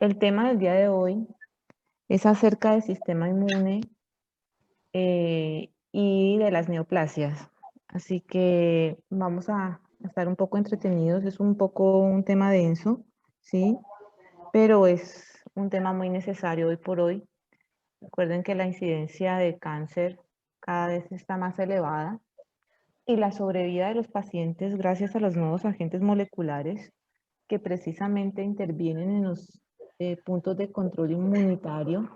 El tema del día de hoy es acerca del sistema inmune y de las neoplasias. Así que vamos a estar un poco entretenidos. Es un poco un tema denso, ¿sí? Pero es un tema muy necesario hoy por hoy. Recuerden que la incidencia de cáncer cada vez está más elevada y la sobrevida de los pacientes gracias a los nuevos agentes moleculares que precisamente intervienen en los puntos de control inmunitario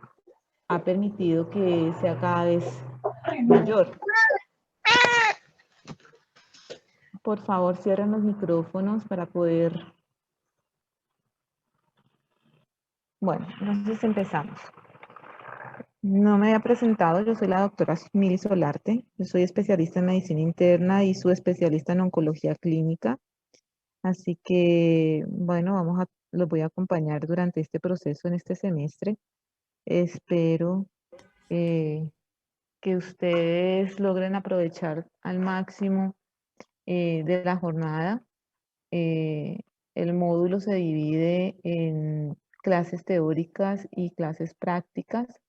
ha permitido que sea cada vez mayor. Por favor, cierren los micrófonos para poder... Bueno, entonces empezamos. No me había presentado, yo soy la doctora Mili Solarte, yo soy especialista en medicina interna y subespecialista en oncología clínica. Así que, bueno, los voy a acompañar durante este proceso en este semestre. Espero que ustedes logren aprovechar al máximo de la jornada. Eh, el módulo se divide en clases teóricas y clases prácticas.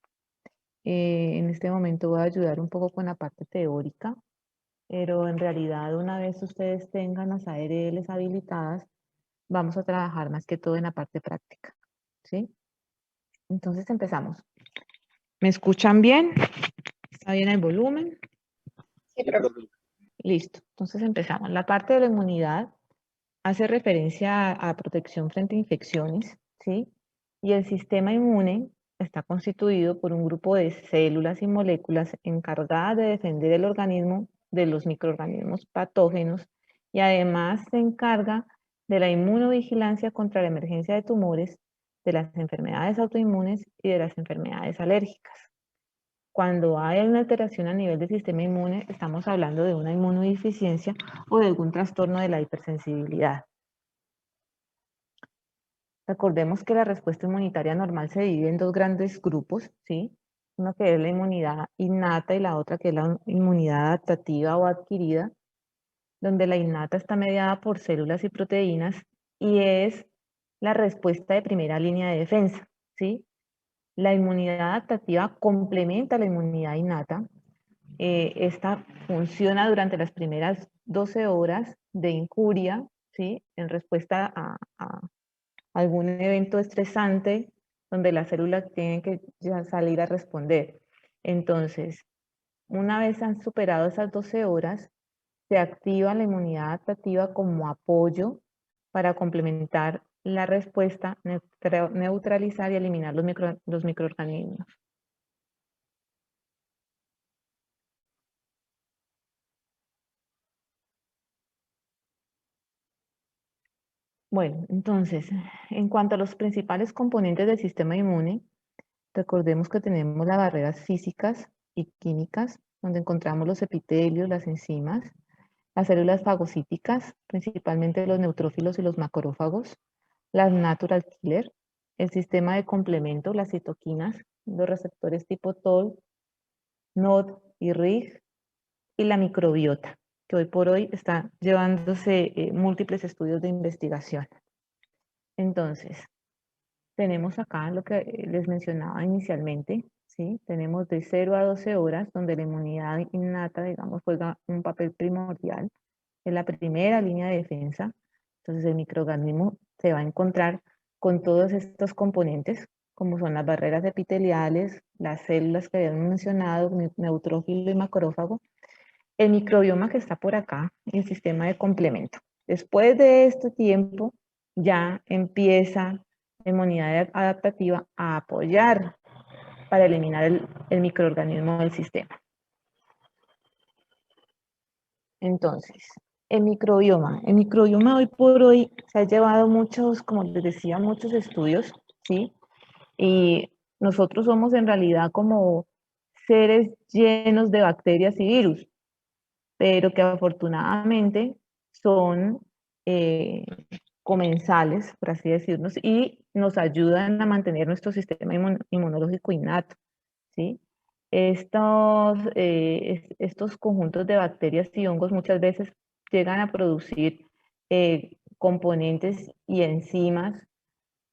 En este momento voy a ayudar un poco con la parte teórica, pero en realidad una vez ustedes tengan las ARLs habilitadas, vamos a trabajar más que todo en la parte práctica, ¿sí? Entonces empezamos. ¿Me escuchan bien? ¿Está bien el volumen? Sí, profe. Listo. Entonces empezamos. La parte de la inmunidad hace referencia a protección frente a infecciones, ¿sí? Y el sistema inmune está constituido por un grupo de células y moléculas encargadas de defender el organismo de los microorganismos patógenos y además se encarga de la inmunovigilancia contra la emergencia de tumores, de las enfermedades autoinmunes y de las enfermedades alérgicas. Cuando hay una alteración a nivel del sistema inmune, estamos hablando de una inmunodeficiencia o de algún trastorno de la hipersensibilidad. Recordemos que la respuesta inmunitaria normal se divide en dos grandes grupos, ¿sí? Uno que es la inmunidad innata y la otra que es la inmunidad adaptativa o adquirida, donde la innata está mediada por células y proteínas y es la respuesta de primera línea de defensa, ¿sí? La inmunidad adaptativa complementa la inmunidad innata. Esta funciona durante las primeras 12 horas de incuria, ¿sí? En respuesta a algún evento estresante donde las células tienen que ya salir a responder. Entonces, una vez han superado esas 12 horas, se activa la inmunidad adaptativa como apoyo para complementar la respuesta, neutralizar y eliminar los microorganismos. Bueno, entonces, en cuanto a los principales componentes del sistema inmune, recordemos que tenemos las barreras físicas y químicas, donde encontramos los epitelios, las enzimas, las células fagocíticas, principalmente los neutrófilos y los macrófagos, las natural killer, el sistema de complemento, las citoquinas, los receptores tipo TOL, NOD y RIG, y la microbiota, que hoy por hoy está llevándose múltiples estudios de investigación. Entonces, tenemos acá lo que les mencionaba inicialmente, ¿sí? Tenemos de 0 a 12 horas, donde la inmunidad innata, digamos, juega un papel primordial en la primera línea de defensa. Entonces, el microorganismo se va a encontrar con todos estos componentes, como son las barreras epiteliales, las células que habíamos mencionado, neutrófilo y macrófago, el microbioma que está por acá y el sistema de complemento. Después de este tiempo, ya empieza la inmunidad adaptativa a apoyar para eliminar el microorganismo del sistema. Entonces, el microbioma hoy por hoy se ha llevado muchos, como les decía, muchos estudios, ¿sí? Y nosotros somos en realidad como seres llenos de bacterias y virus, pero que afortunadamente son comensales, por así decirnos, y nos ayudan a mantener nuestro sistema inmunológico innato, ¿sí? Estos conjuntos de bacterias y hongos muchas veces llegan a producir componentes y enzimas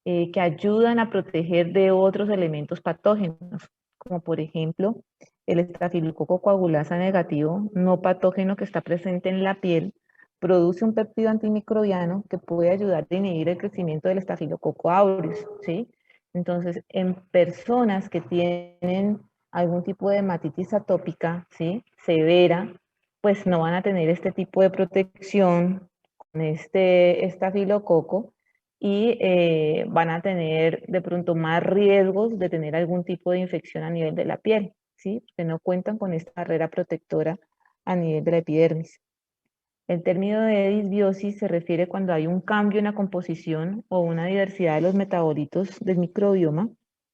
que ayudan a proteger de otros elementos patógenos, como por ejemplo el estafilococo coagulasa negativo, no patógeno que está presente en la piel, produce un péptido antimicrobiano que puede ayudar a inhibir el crecimiento del estafilococo aureus, ¿sí? Entonces, en personas que tienen algún tipo de dermatitis atópica, ¿sí? Severa, pues no van a tener este tipo de protección con este estafilococo y van a tener de pronto más riesgos de tener algún tipo de infección a nivel de la piel, ¿sí? Porque no cuentan con esta barrera protectora a nivel de la epidermis. El término de disbiosis se refiere cuando hay un cambio en la composición o una diversidad de los metabolitos del microbioma,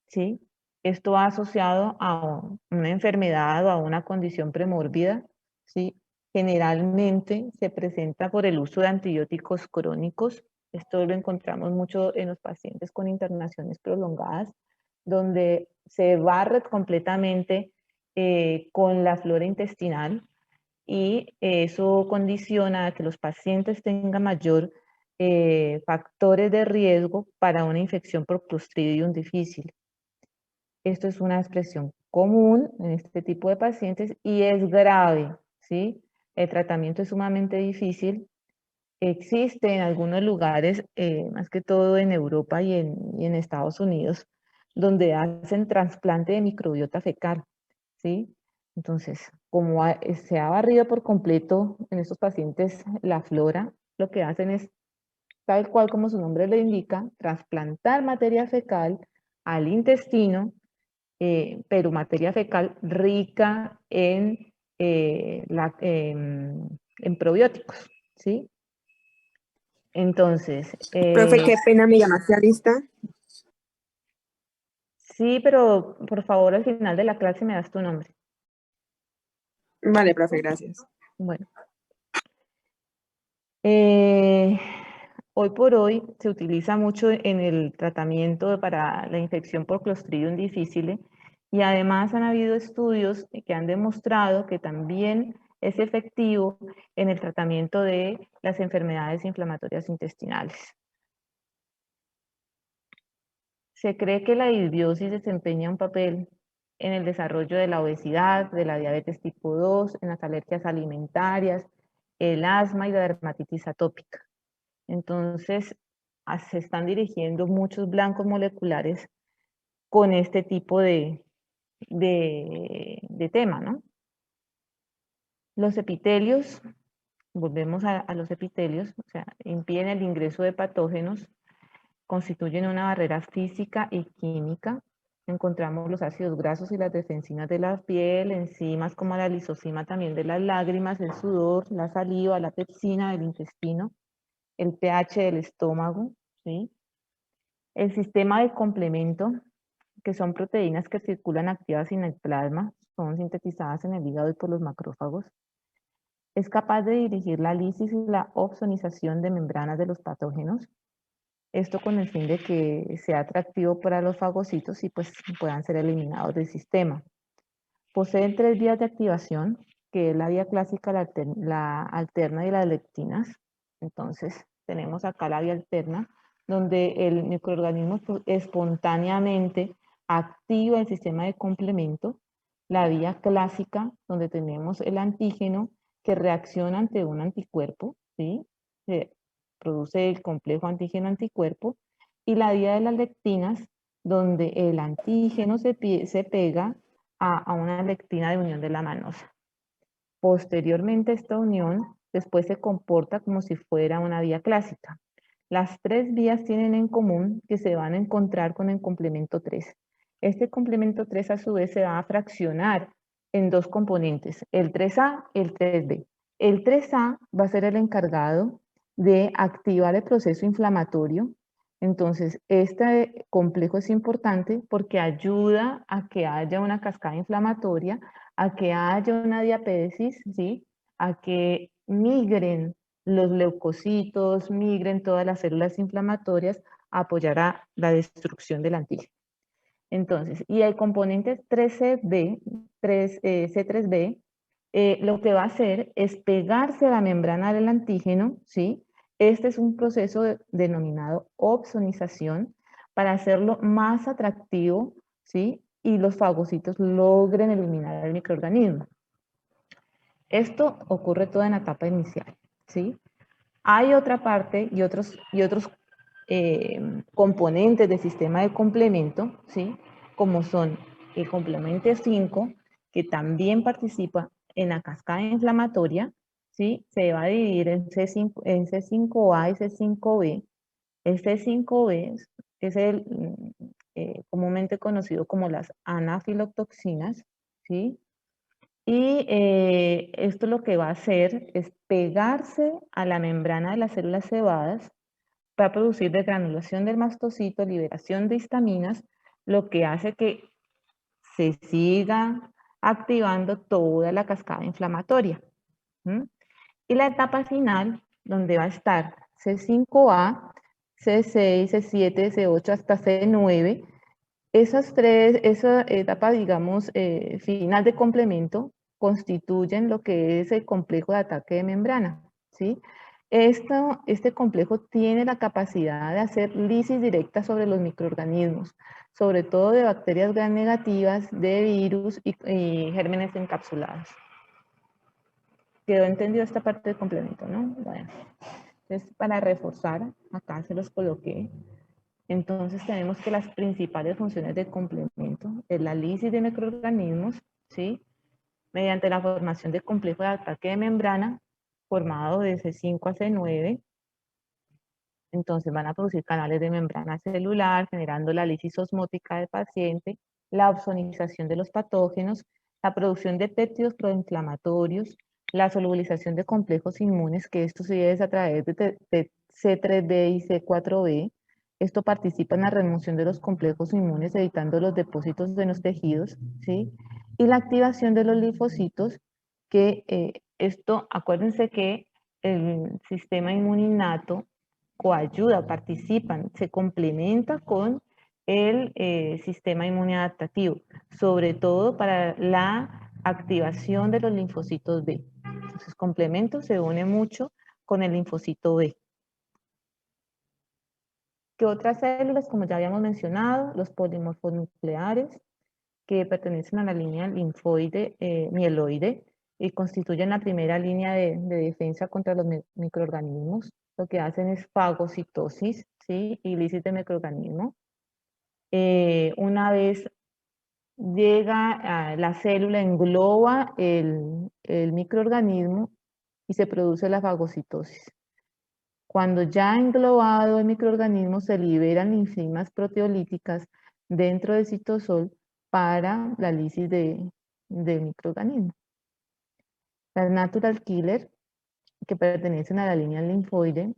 ¿sí? Esto va asociado a una enfermedad o a una condición premórbida, ¿sí? Generalmente se presenta por el uso de antibióticos crónicos. Esto lo encontramos mucho en los pacientes con internaciones prolongadas, donde se barre completamente con la flora intestinal, y eso condiciona a que los pacientes tengan mayor factores de riesgo para una infección por Clostridium difficile. Esto es una expresión común en este tipo de pacientes y es grave, ¿sí? El tratamiento es sumamente difícil. Existe en algunos lugares, más que todo en Europa y en Estados Unidos, donde hacen trasplante de microbiota fecal, ¿sí? Entonces, como se ha barrido por completo en estos pacientes la flora, lo que hacen es, tal cual como su nombre lo indica, trasplantar materia fecal al intestino, pero materia fecal rica en probióticos, ¿sí? Entonces, Profe, qué pena, me llamaste a lista. sí, pero por favor al final de la clase me das tu nombre. Vale, profe, gracias. Bueno, eh, hoy por hoy se utiliza mucho en el tratamiento para la infección por Clostridium difficile y además han habido estudios que han demostrado que también es efectivo en el tratamiento de las enfermedades inflamatorias intestinales. Se cree que la disbiosis desempeña un papel en el desarrollo de la obesidad, de la diabetes tipo 2, en las alergias alimentarias, el asma y la dermatitis atópica. Entonces, se están dirigiendo muchos blancos moleculares con este tipo de tema, ¿no? Los epitelios, volvemos a los epitelios, o sea, impiden el ingreso de patógenos, constituyen una barrera física y química. Encontramos los ácidos grasos y las defensinas de la piel, enzimas como la lisozima también de las lágrimas, el sudor, la saliva, la pepsina del intestino, el pH del estómago, ¿sí? El sistema de complemento, que son proteínas que circulan activas en el plasma, son sintetizadas en el hígado y por los macrófagos. Es capaz de dirigir la lisis y la opsonización de membranas de los patógenos. Esto con el fin de que sea atractivo para los fagocitos y pues puedan ser eliminados del sistema. Poseen 3 vías de activación, que es la vía clásica, la alterna y las lectinas. Entonces, tenemos acá la vía alterna, donde el microorganismo espontáneamente activa el sistema de complemento. La vía clásica, donde tenemos el antígeno que reacciona ante un anticuerpo, ¿sí? Se produce el complejo antígeno-anticuerpo. Y la vía de las lectinas, donde el antígeno se pega a una lectina de unión de la manosa. Posteriormente, esta unión después se comporta como si fuera una vía clásica. Las 3 vías tienen en común que se van a encontrar con el complemento 3. Este complemento 3 a su vez se va a fraccionar en 2 componentes, el 3A y el 3B. El 3A va a ser el encargado de activar el proceso inflamatorio. Entonces, este complejo es importante porque ayuda a que haya una cascada inflamatoria, a que haya una diapédesis, ¿sí? A que migren los leucocitos, migren todas las células inflamatorias a apoyar a la destrucción del antígeno. Entonces, y el componente 3CB, C3B, lo que va a hacer es pegarse a la membrana del antígeno, ¿sí? Este es un proceso denominado opsonización para hacerlo más atractivo, ¿sí? Y los fagocitos logren eliminar el microorganismo. Esto ocurre todo en la etapa inicial, ¿sí? Hay otra parte y otros componentes del sistema de complemento, ¿sí? Como son el complemento 5, que también participa en la cascada inflamatoria, ¿sí? Se va a dividir en C5A y C5B. El C5B es el comúnmente conocido como las anafilotoxinas, ¿sí? Y esto lo que va a hacer es pegarse a la membrana de las células cebadas, va a producir desgranulación del mastocito, liberación de histaminas, lo que hace que se siga activando toda la cascada inflamatoria. ¿M? Y la etapa final, donde va a estar C5A, C6, C7, C8 hasta C9, esa etapa, digamos, final de complemento, constituyen lo que es el complejo de ataque de membrana, ¿sí? Este complejo tiene la capacidad de hacer lisis directa sobre los microorganismos, sobre todo de bacterias gram negativas, de virus y gérmenes encapsulados. ¿Quedó entendido esta parte del complemento, no? Bueno, entonces para reforzar, acá se los coloqué. Entonces tenemos que las principales funciones del complemento es la lisis de microorganismos, ¿sí? Mediante la formación del complejo de ataque de membrana, formado de C5 a C9. Entonces van a producir canales de membrana celular, generando la lisis osmótica del paciente, la ozonización de los patógenos, la producción de péptidos proinflamatorios, la solubilización de complejos inmunes, que esto se es a través de C3b y C4b. Esto participa en la remoción de los complejos inmunes, evitando los depósitos de los tejidos, ¿sí? Y la activación de los linfocitos, que esto, acuérdense que el sistema inmune innato coayuda, participan, se complementa con el sistema inmune adaptativo, sobre todo para la activación de los linfocitos B. Entonces, complemento se une mucho con el linfocito B. ¿Qué otras células? Como ya habíamos mencionado, los polimorfos nucleares, que pertenecen a la línea linfoide, mieloide, y constituyen la primera línea de defensa contra los microorganismos. Lo que hacen es fagocitosis, ¿sí? Y lisis de microorganismo. Una vez llega a la célula, engloba el microorganismo y se produce la fagocitosis. Cuando ya ha englobado el microorganismo, se liberan enzimas proteolíticas dentro del citosol para la lisis del microorganismo. Las natural killer, que pertenecen a la línea linfoide,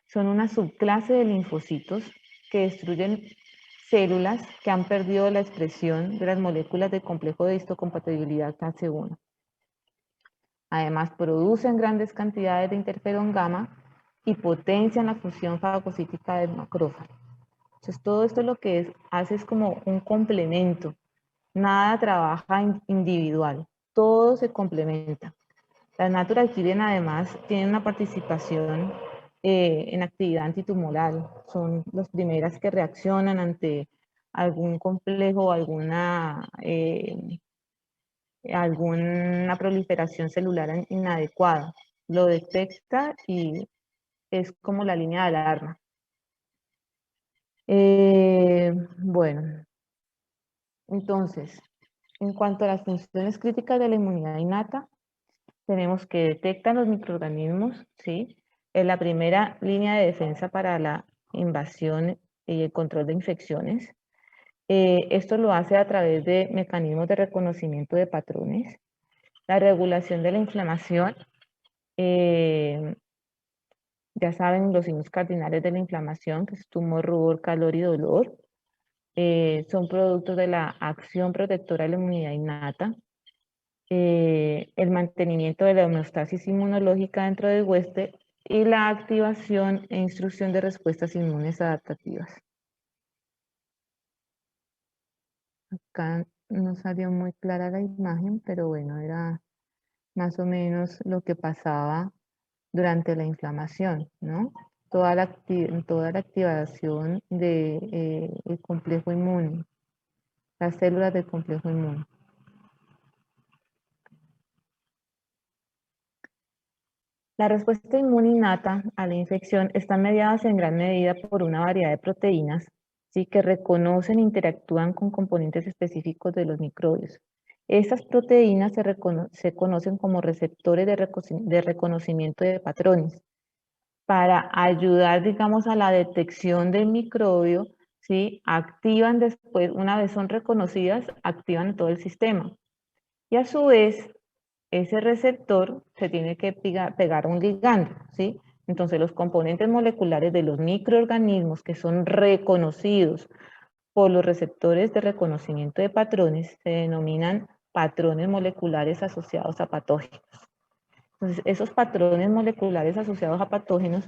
son una subclase de linfocitos que destruyen células que han perdido la expresión de las moléculas del complejo de histocompatibilidad Cas1. Además, producen grandes cantidades de interferón gamma y potencian la función fagocítica del macrófago. Entonces, todo esto lo que hace es como un complemento. Nada trabaja individual, todo se complementa. Las natural killer además tienen una participación en actividad antitumoral. Son las primeras que reaccionan ante algún complejo o alguna proliferación celular inadecuada. Lo detecta y es como la línea de alarma. Bueno, entonces, en cuanto a las funciones críticas de la inmunidad innata, tenemos que detectan los microorganismos, ¿sí? Es la primera línea de defensa para la invasión y el control de infecciones. Esto lo hace a través de mecanismos de reconocimiento de patrones, la regulación de la inflamación. Ya saben los signos cardinales de la inflamación, que es tumor, rubor, calor y dolor. Son productos de la acción protectora de la inmunidad innata. El mantenimiento de la homeostasis inmunológica dentro del huésped y la activación e instrucción de respuestas inmunes adaptativas. Acá no salió muy clara la imagen, pero bueno, era más o menos lo que pasaba durante la inflamación, ¿no? toda la activación de, el complejo inmune, las células del complejo inmune. La respuesta inmune innata a la infección está mediada en gran medida por una variedad de proteínas, ¿sí?, que reconocen e interactúan con componentes específicos de los microbios. Estas proteínas se conocen como receptores de reconocimiento de patrones, para ayudar, digamos, a la detección del microbio, ¿sí? Activan después, una vez son reconocidas, activan todo el sistema. Y a su vez, ese receptor se tiene que pegar a un ligando, ¿sí? Entonces, los componentes moleculares de los microorganismos que son reconocidos por los receptores de reconocimiento de patrones se denominan patrones moleculares asociados a patógenos. Entonces, esos patrones moleculares asociados a patógenos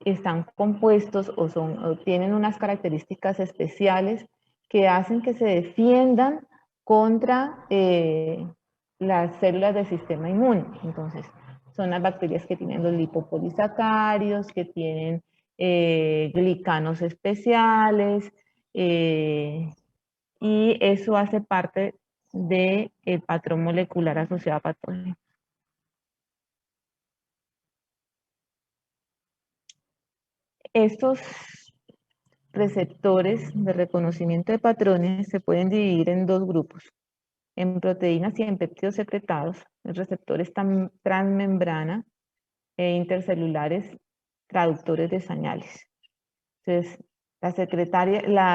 están compuestos o tienen unas características especiales que hacen que se defiendan contra las células del sistema inmune. Entonces, son las bacterias que tienen los lipopolisacáridos, que tienen glicanos especiales, y eso hace parte del patrón molecular asociado a patógenos. Estos receptores de reconocimiento de patrones se pueden dividir en dos grupos, en proteínas y en péptidos secretados, en receptores transmembrana e intercelulares traductores de señales. Entonces, las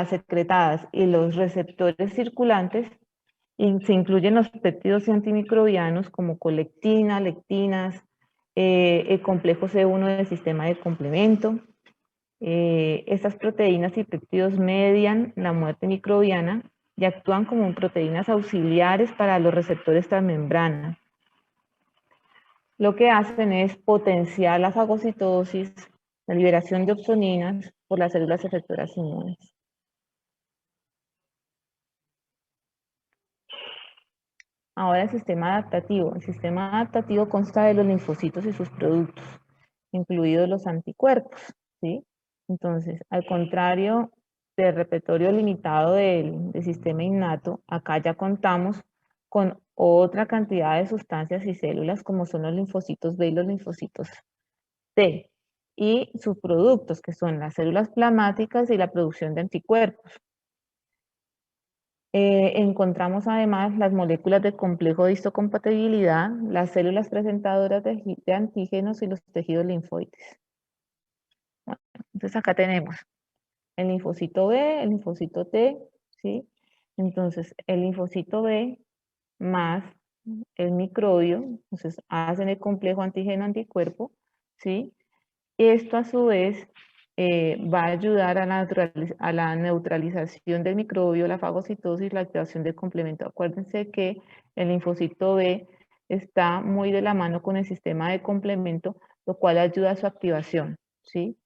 secretadas y los receptores circulantes, y se incluyen los péptidos y antimicrobianos como colectina, lectinas, el complejo C1 del sistema de complemento. Estas proteínas y péptidos median la muerte microbiana y actúan como proteínas auxiliares para los receptores transmembrana. Lo que hacen es potenciar la fagocitosis, la liberación de opsoninas por las células efectoras inmunes. Ahora el sistema adaptativo. El sistema adaptativo consta de los linfocitos y sus productos, incluidos los anticuerpos, ¿sí? Entonces, al contrario del repertorio limitado del sistema innato, acá ya contamos con otra cantidad de sustancias y células como son los linfocitos B y los linfocitos T, y sus productos, que son las células plasmáticas y la producción de anticuerpos. Encontramos además las moléculas de complejo de histocompatibilidad, las células presentadoras de antígenos y los tejidos linfoides. Bueno, entonces acá tenemos el linfocito B, el linfocito T, ¿sí? Entonces el linfocito B más el microbio, entonces hacen el complejo antígeno-anticuerpo, ¿sí? Esto a su vez va a ayudar a la neutralización del microbio, la fagocitosis, la activación del complemento. Acuérdense que el linfocito B está muy de la mano con el sistema de complemento, lo cual ayuda a su activación, ¿sí?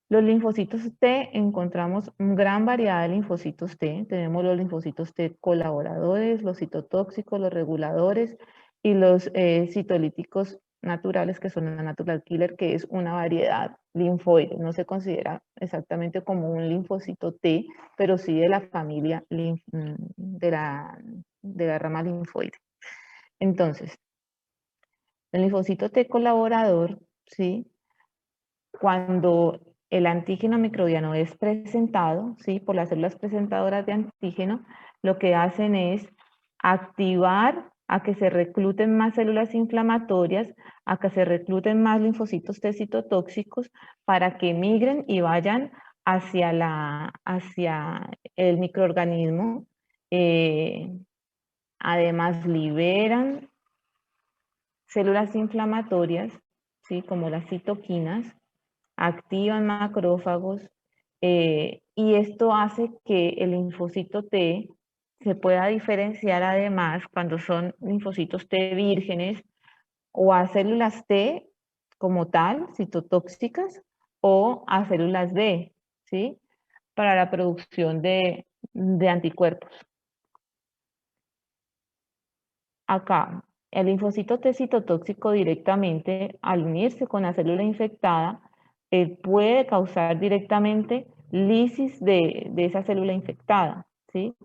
Los linfocitos T, encontramos gran variedad de linfocitos T. Tenemos los linfocitos T colaboradores, los citotóxicos, los reguladores y los citolíticos naturales, que son la natural killer, que es una variedad linfoide. No se considera exactamente como un linfocito T, pero sí de la familia de la rama linfoide. Entonces, el linfocito T colaborador, ¿sí? Cuando el antígeno microbiano es presentado, ¿sí?, por las células presentadoras de antígeno, lo que hacen es activar a que se recluten más células inflamatorias, a que se recluten más linfocitos T citotóxicos para que migren y vayan hacia el microorganismo. Además, liberan células inflamatorias, ¿sí?, como las citoquinas, activan macrófagos, y esto hace que el linfocito T se pueda diferenciar además cuando son linfocitos T vírgenes o a células T como tal, citotóxicas, o a células B, ¿sí?, para la producción de anticuerpos. Acá, el linfocito T citotóxico directamente, al unirse con la célula infectada, puede causar directamente lisis de esa célula infectada, ¿sí?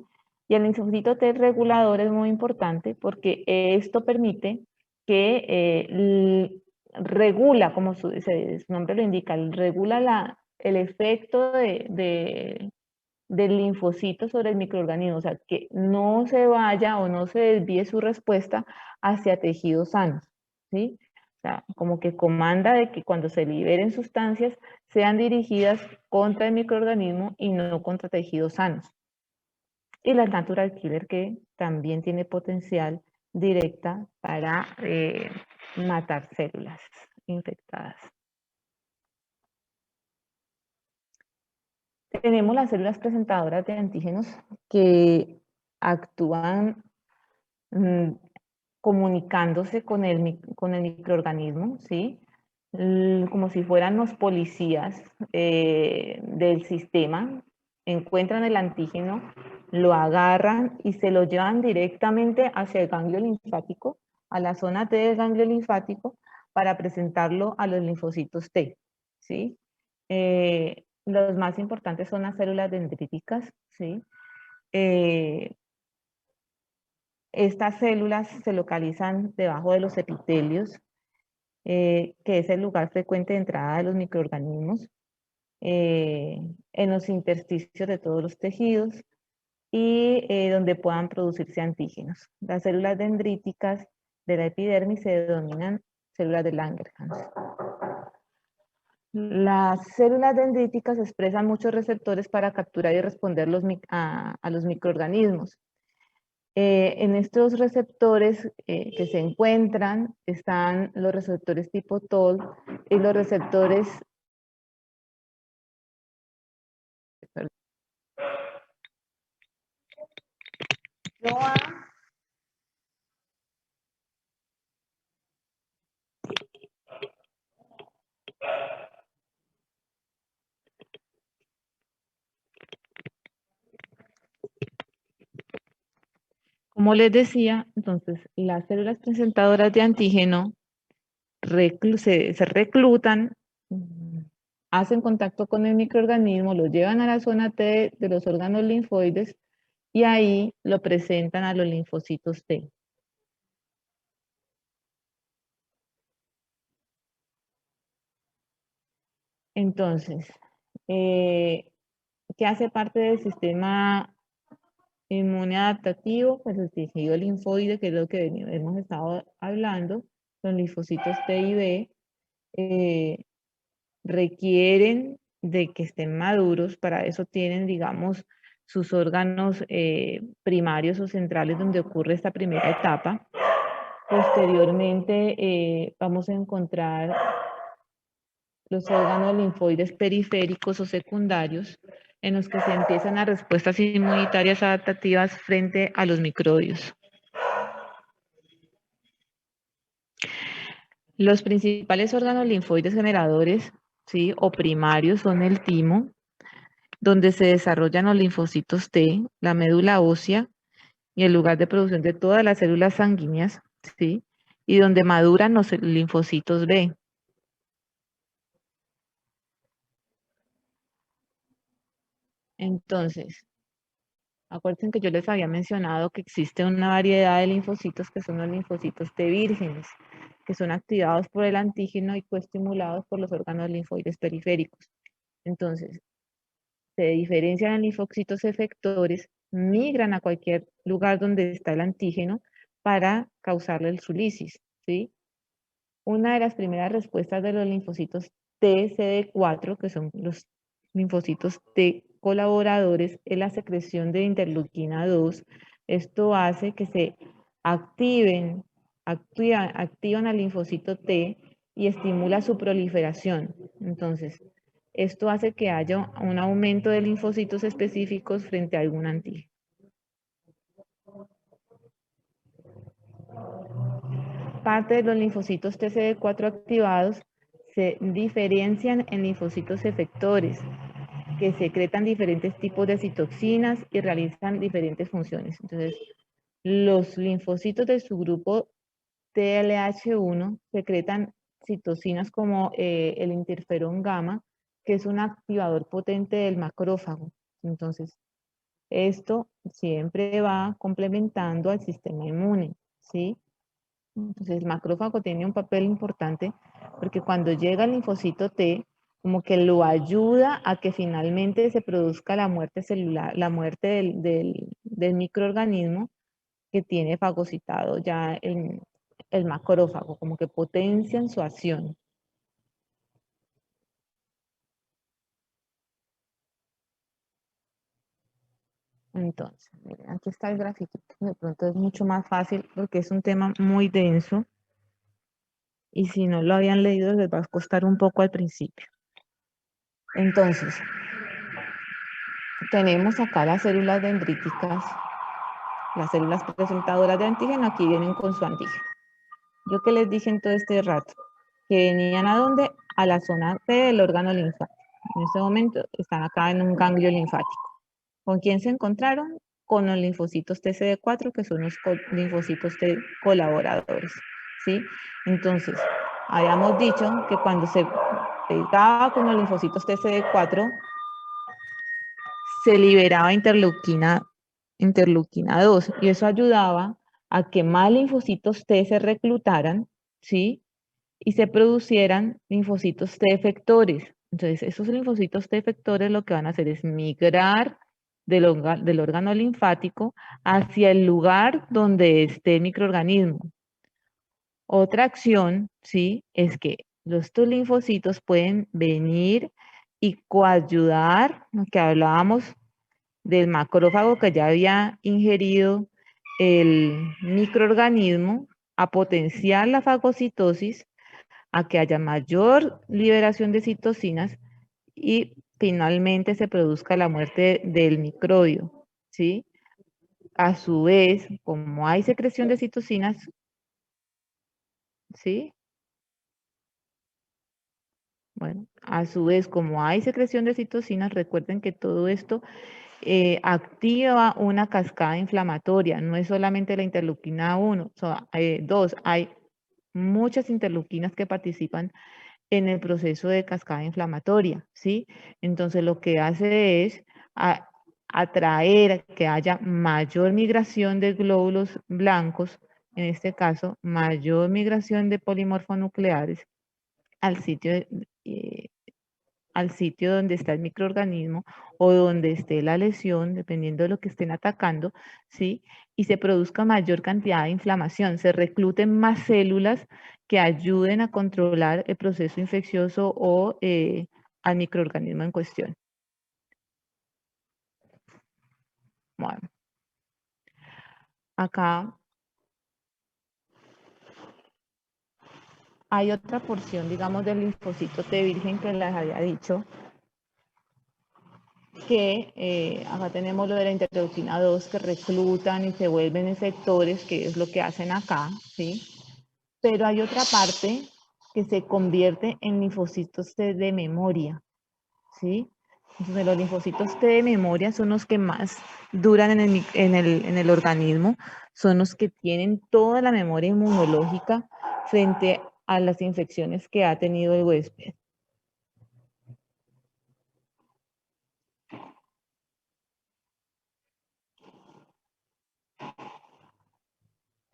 Y el linfocito T regulador es muy importante porque esto permite que regula, como su nombre lo indica, regula el efecto del linfocito sobre el microorganismo, o sea, que no se vaya o no se desvíe su respuesta hacia tejidos sanos, ¿sí? O sea, como que comanda de que cuando se liberen sustancias sean dirigidas contra el microorganismo y no contra tejidos sanos. Y la natural killer, que también tiene potencial directa para matar células infectadas. Tenemos las células presentadoras de antígenos que actúan comunicándose con el microorganismo, ¿sí? Como si fueran los policías del sistema, encuentran el antígeno, lo agarran y se lo llevan directamente hacia el ganglio linfático, a la zona T del ganglio linfático, para presentarlo a los linfocitos T, ¿sí? Los más importantes son las células dendríticas, ¿sí? Estas células se localizan debajo de los epitelios, que es el lugar frecuente de entrada de los microorganismos, en los intersticios de todos los tejidos y donde puedan producirse antígenos. Las células dendríticas de la epidermis se denominan células de Langerhans. Las células dendríticas expresan muchos receptores para capturar y responder a los microorganismos. En estos receptores que se encuentran están los receptores tipo TOL y los receptores... Como les decía, entonces las células presentadoras de antígeno se reclutan, hacen contacto con el microorganismo, lo llevan a la zona T de los órganos linfoides y ahí lo presentan a los linfocitos T. Entonces, ¿qué hace parte del sistema inmune adaptativo? Pues el tejido linfoide, que es lo que hemos estado hablando, los linfocitos T y B, requieren de que estén maduros, para eso tienen, digamos, sus órganos primarios o centrales donde ocurre esta primera etapa. Posteriormente vamos a encontrar los órganos linfoides periféricos o secundarios, en los que se empiezan las respuestas inmunitarias adaptativas frente a los microbios. Los principales órganos linfoides generadores, ¿sí?, o primarios son el timo, donde se desarrollan los linfocitos T, la médula ósea y el lugar de producción de todas las células sanguíneas, ¿sí?, y donde maduran los linfocitos B. Entonces, acuérdense que yo les había mencionado que existe una variedad de linfocitos que son los linfocitos T vírgenes, que son activados por el antígeno y coestimulados por los órganos linfoides periféricos. Entonces, se diferencian en linfocitos efectores, migran a cualquier lugar donde está el antígeno para causarle su lisis, ¿sí? Una de las primeras respuestas de los linfocitos TCD4, que son los linfocitos T colaboradores, es la secreción de interleuquina 2. Esto hace que se activan al linfocito T y estimula su proliferación. Entonces, esto hace que haya un aumento de linfocitos específicos frente a algún antígeno. Parte de los linfocitos TCD4 activados se diferencian en linfocitos efectores, que secretan diferentes tipos de citoxinas y realizan diferentes funciones. Entonces, los linfocitos de su grupo TLH1 secretan citocinas como el interferón gamma, que es un activador potente del macrófago. Entonces, esto siempre va complementando al sistema inmune, ¿sí? Entonces, el macrófago tiene un papel importante porque cuando llega el linfocito T, como que lo ayuda a que finalmente se produzca la muerte celular, la muerte del microorganismo que tiene fagocitado ya el macrófago, como que potencian su acción. Entonces, miren, aquí está el grafiquito. De pronto es mucho más fácil porque es un tema muy denso y si no lo habían leído les va a costar un poco al principio. Entonces, tenemos acá las células dendríticas, las células presentadoras de antígeno, aquí vienen con su antígeno. Yo que les dije en todo este rato, que venían a dónde? A la zona T del órgano linfático. En este momento están acá en un ganglio linfático. ¿Con quién se encontraron? Con los linfocitos TCD4, que son los linfocitos T colaboradores, ¿sí? Entonces, habíamos dicho que cuando se pegaba con los linfocitos TCD4, se liberaba interleuquina 2, y eso ayudaba a que más linfocitos T se reclutaran, ¿sí? Y se producieran linfocitos T efectores. Entonces, esos linfocitos T efectores lo que van a hacer es migrar del órgano linfático hacia el lugar donde esté el microorganismo. Otra acción, ¿sí? Es que estos linfocitos pueden venir y coayudar, lo que hablábamos del macrófago que ya había ingerido el microorganismo, a potenciar la fagocitosis, a que haya mayor liberación de citocinas y finalmente se produzca la muerte del microbio, ¿sí? A su vez, como hay secreción de citocinas, ¿sí? Bueno, a su vez, como hay secreción de citocinas, recuerden que todo esto activa una cascada inflamatoria, no es solamente la interleuquina 1, 2, hay muchas interleuquinas que participan en el proceso de cascada inflamatoria, ¿sí? Entonces lo que hace es atraer que haya mayor migración de glóbulos blancos, en este caso, mayor migración de polimorfonucleares al sitio, eh, al sitio donde está el microorganismo o donde esté la lesión, dependiendo de lo que estén atacando, ¿sí? Y se produzca mayor cantidad de inflamación, se recluten más células que ayuden a controlar el proceso infeccioso o al microorganismo en cuestión. Bueno, acá hay otra porción, digamos, del linfocito T virgen que les había dicho, que acá tenemos lo de la interleuquina 2 que reclutan y se vuelven efectores, que es lo que hacen acá, ¿sí? Pero hay otra parte que se convierte en linfocitos T de memoria, ¿sí? Entonces los linfocitos T de memoria son los que más duran en el organismo, son los que tienen toda la memoria inmunológica frente a las infecciones que ha tenido el huésped.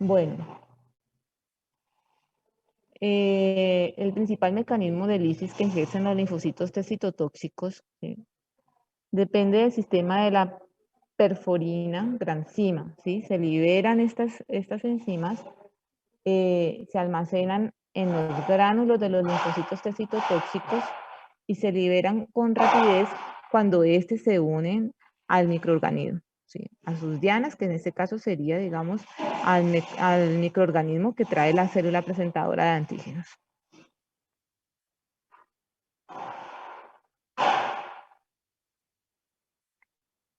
Bueno, el principal mecanismo de lisis que ejercen los linfocitos T citotóxicos, ¿sí? Depende del sistema de la perforina granzima, ¿sí? Se liberan estas enzimas, se almacenan en los gránulos de los linfocitos T citotóxicos y se liberan con rapidez cuando estos se unen al microorganismo, ¿sí? A sus dianas, que en este caso sería, digamos, al microorganismo que trae la célula presentadora de antígenos.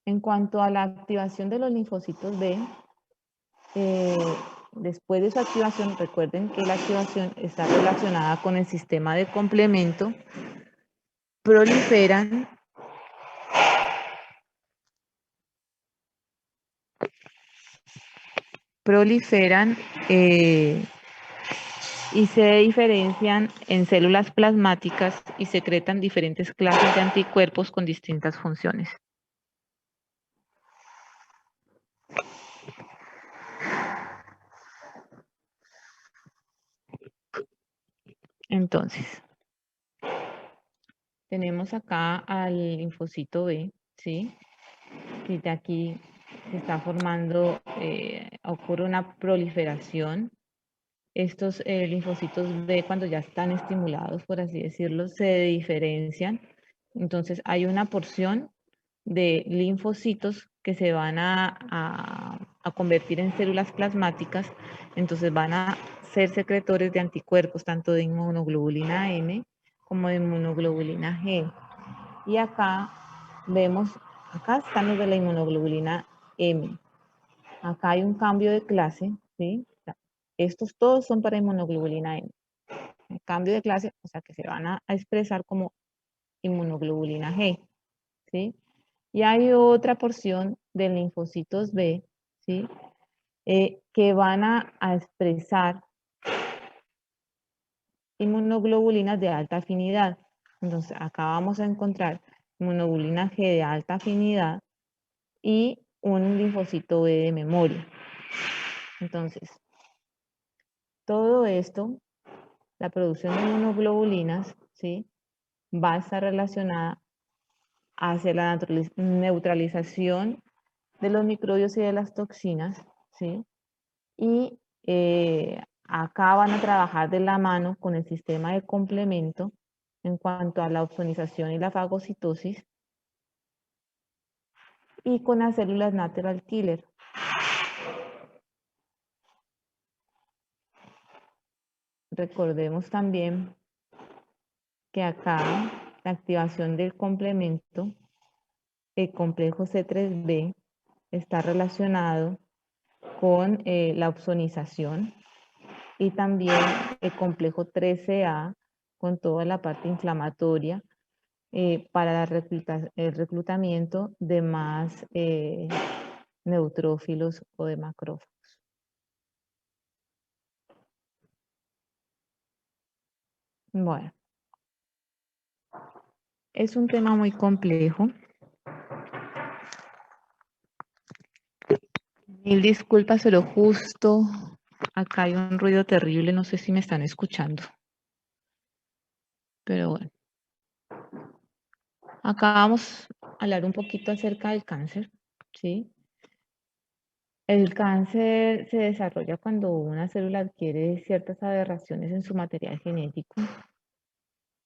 En cuanto a la activación de los linfocitos B, después de su activación, recuerden que la activación está relacionada con el sistema de complemento, proliferan y se diferencian en células plasmáticas y secretan diferentes clases de anticuerpos con distintas funciones. Entonces, tenemos acá al linfocito B, ¿sí? Que de aquí se está formando, ocurre una proliferación. Estos linfocitos B, cuando ya están estimulados, por así decirlo, se diferencian. Entonces, hay una porción de linfocitos que se van a convertir en células plasmáticas, entonces van a ser secretores de anticuerpos, tanto de inmunoglobulina M como de inmunoglobulina G. Y acá vemos, acá están los de la inmunoglobulina M. Acá hay un cambio de clase, ¿sí? Estos todos son para inmunoglobulina M. El cambio de clase, o sea que se van a expresar como inmunoglobulina G, ¿sí? Y hay otra porción de linfocitos B, ¿sí? Que van a expresar inmunoglobulinas de alta afinidad. Entonces, acá vamos a encontrar inmunoglobulina G de alta afinidad y un linfocito B de memoria. Entonces, todo esto, la producción de inmunoglobulinas, ¿sí? Va a estar relacionada hacia la neutralización de los microbios y de las toxinas, ¿sí? Y acá van a trabajar de la mano con el sistema de complemento en cuanto a la opsonización y la fagocitosis y con las células natural killer. Recordemos también que acá la activación del complemento, el complejo C3b, está relacionado con la opsonización y también el complejo 13A con toda la parte inflamatoria para el reclutamiento de más neutrófilos o de macrófagos. Bueno, es un tema muy complejo. Mil disculpas, pero justo acá hay un ruido terrible, no sé si me están escuchando. Pero bueno. Acá vamos a hablar un poquito acerca del cáncer, ¿sí? El cáncer se desarrolla cuando una célula adquiere ciertas aberraciones en su material genético,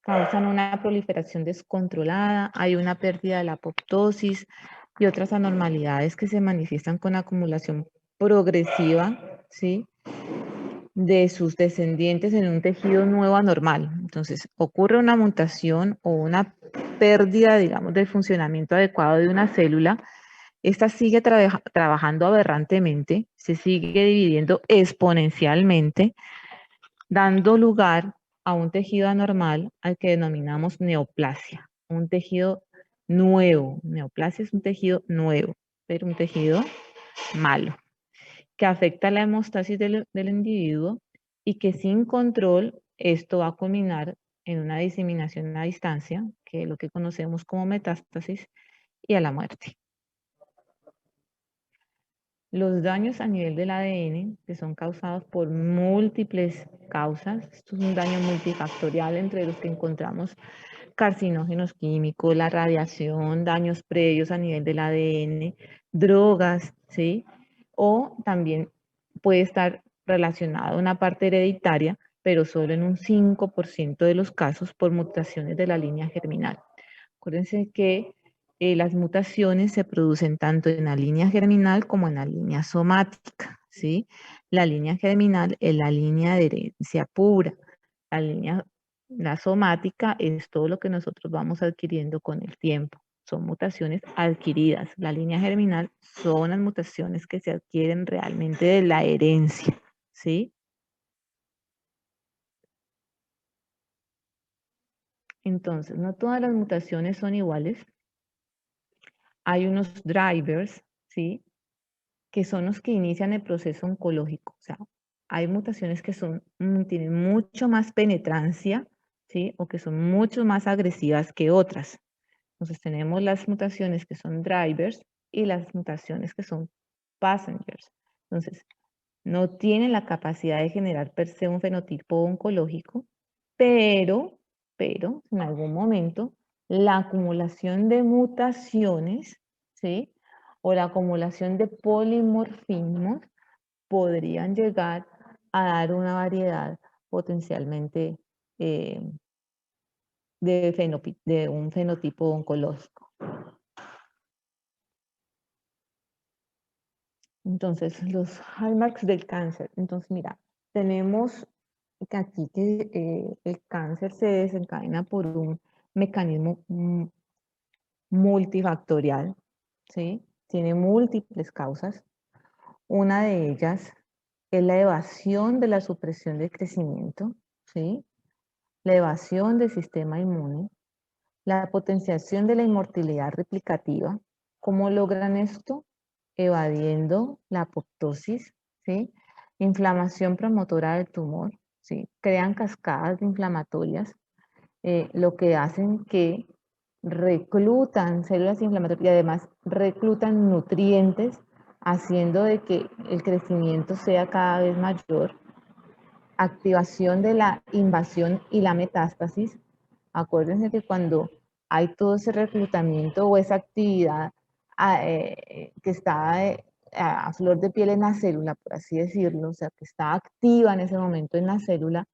causan una proliferación descontrolada, hay una pérdida de la apoptosis y otras anormalidades que se manifiestan con acumulación progresiva, ¿sí? De sus descendientes en un tejido nuevo anormal. Entonces, ocurre una mutación o una pérdida, digamos, del funcionamiento adecuado de una célula. Esta sigue trabajando aberrantemente, se sigue dividiendo exponencialmente, dando lugar a un tejido anormal al que denominamos neoplasia, un tejido nuevo. Neoplasia es un tejido nuevo, pero un tejido malo, que afecta la hemostasis del individuo y que sin control esto va a culminar en una diseminación a distancia, que es lo que conocemos como metástasis, y a la muerte. Los daños a nivel del ADN, que son causados por múltiples causas, esto es un daño multifactorial entre los que encontramos carcinógenos químicos, la radiación, daños previos a nivel del ADN, drogas, ¿sí? O también puede estar relacionado a una parte hereditaria, pero solo en un 5% de los casos por mutaciones de la línea germinal. Acuérdense que las mutaciones se producen tanto en la línea germinal como en la línea somática, ¿sí? La línea germinal es la línea de herencia pura. La somática es todo lo que nosotros vamos adquiriendo con el tiempo. Son mutaciones adquiridas. La línea germinal son las mutaciones que se adquieren realmente de la herencia, ¿sí? Entonces, no todas las mutaciones son iguales. Hay unos drivers, ¿sí? Que son los que inician el proceso oncológico. O sea, hay mutaciones que tienen mucho más penetrancia, ¿sí? O que son mucho más agresivas que otras. Entonces tenemos las mutaciones que son drivers y las mutaciones que son passengers. Entonces, no tienen la capacidad de generar per se un fenotipo oncológico, pero en algún momento la acumulación de mutaciones, ¿sí? O la acumulación de polimorfismos podrían llegar a dar una variedad potencialmente eh, de un fenotipo oncológico. Entonces, los hallmarks del cáncer. Entonces, mira, tenemos que aquí que el cáncer se desencadena por un mecanismo multifactorial, ¿sí? Tiene múltiples causas. Una de ellas es la evasión de la supresión del crecimiento, ¿sí? La evasión del sistema inmune, la potenciación de la inmortalidad replicativa. ¿Cómo logran esto? Evadiendo la apoptosis, ¿sí? Inflamación promotora del tumor, ¿sí? Crean cascadas inflamatorias, lo que hacen que reclutan células inflamatorias y además reclutan nutrientes, haciendo de que el crecimiento sea cada vez mayor. Activación de la invasión y la metástasis. Acuérdense que cuando hay todo ese reclutamiento o esa actividad que está a flor de piel en la célula, por así decirlo, o sea, que está activa en ese momento en la célula,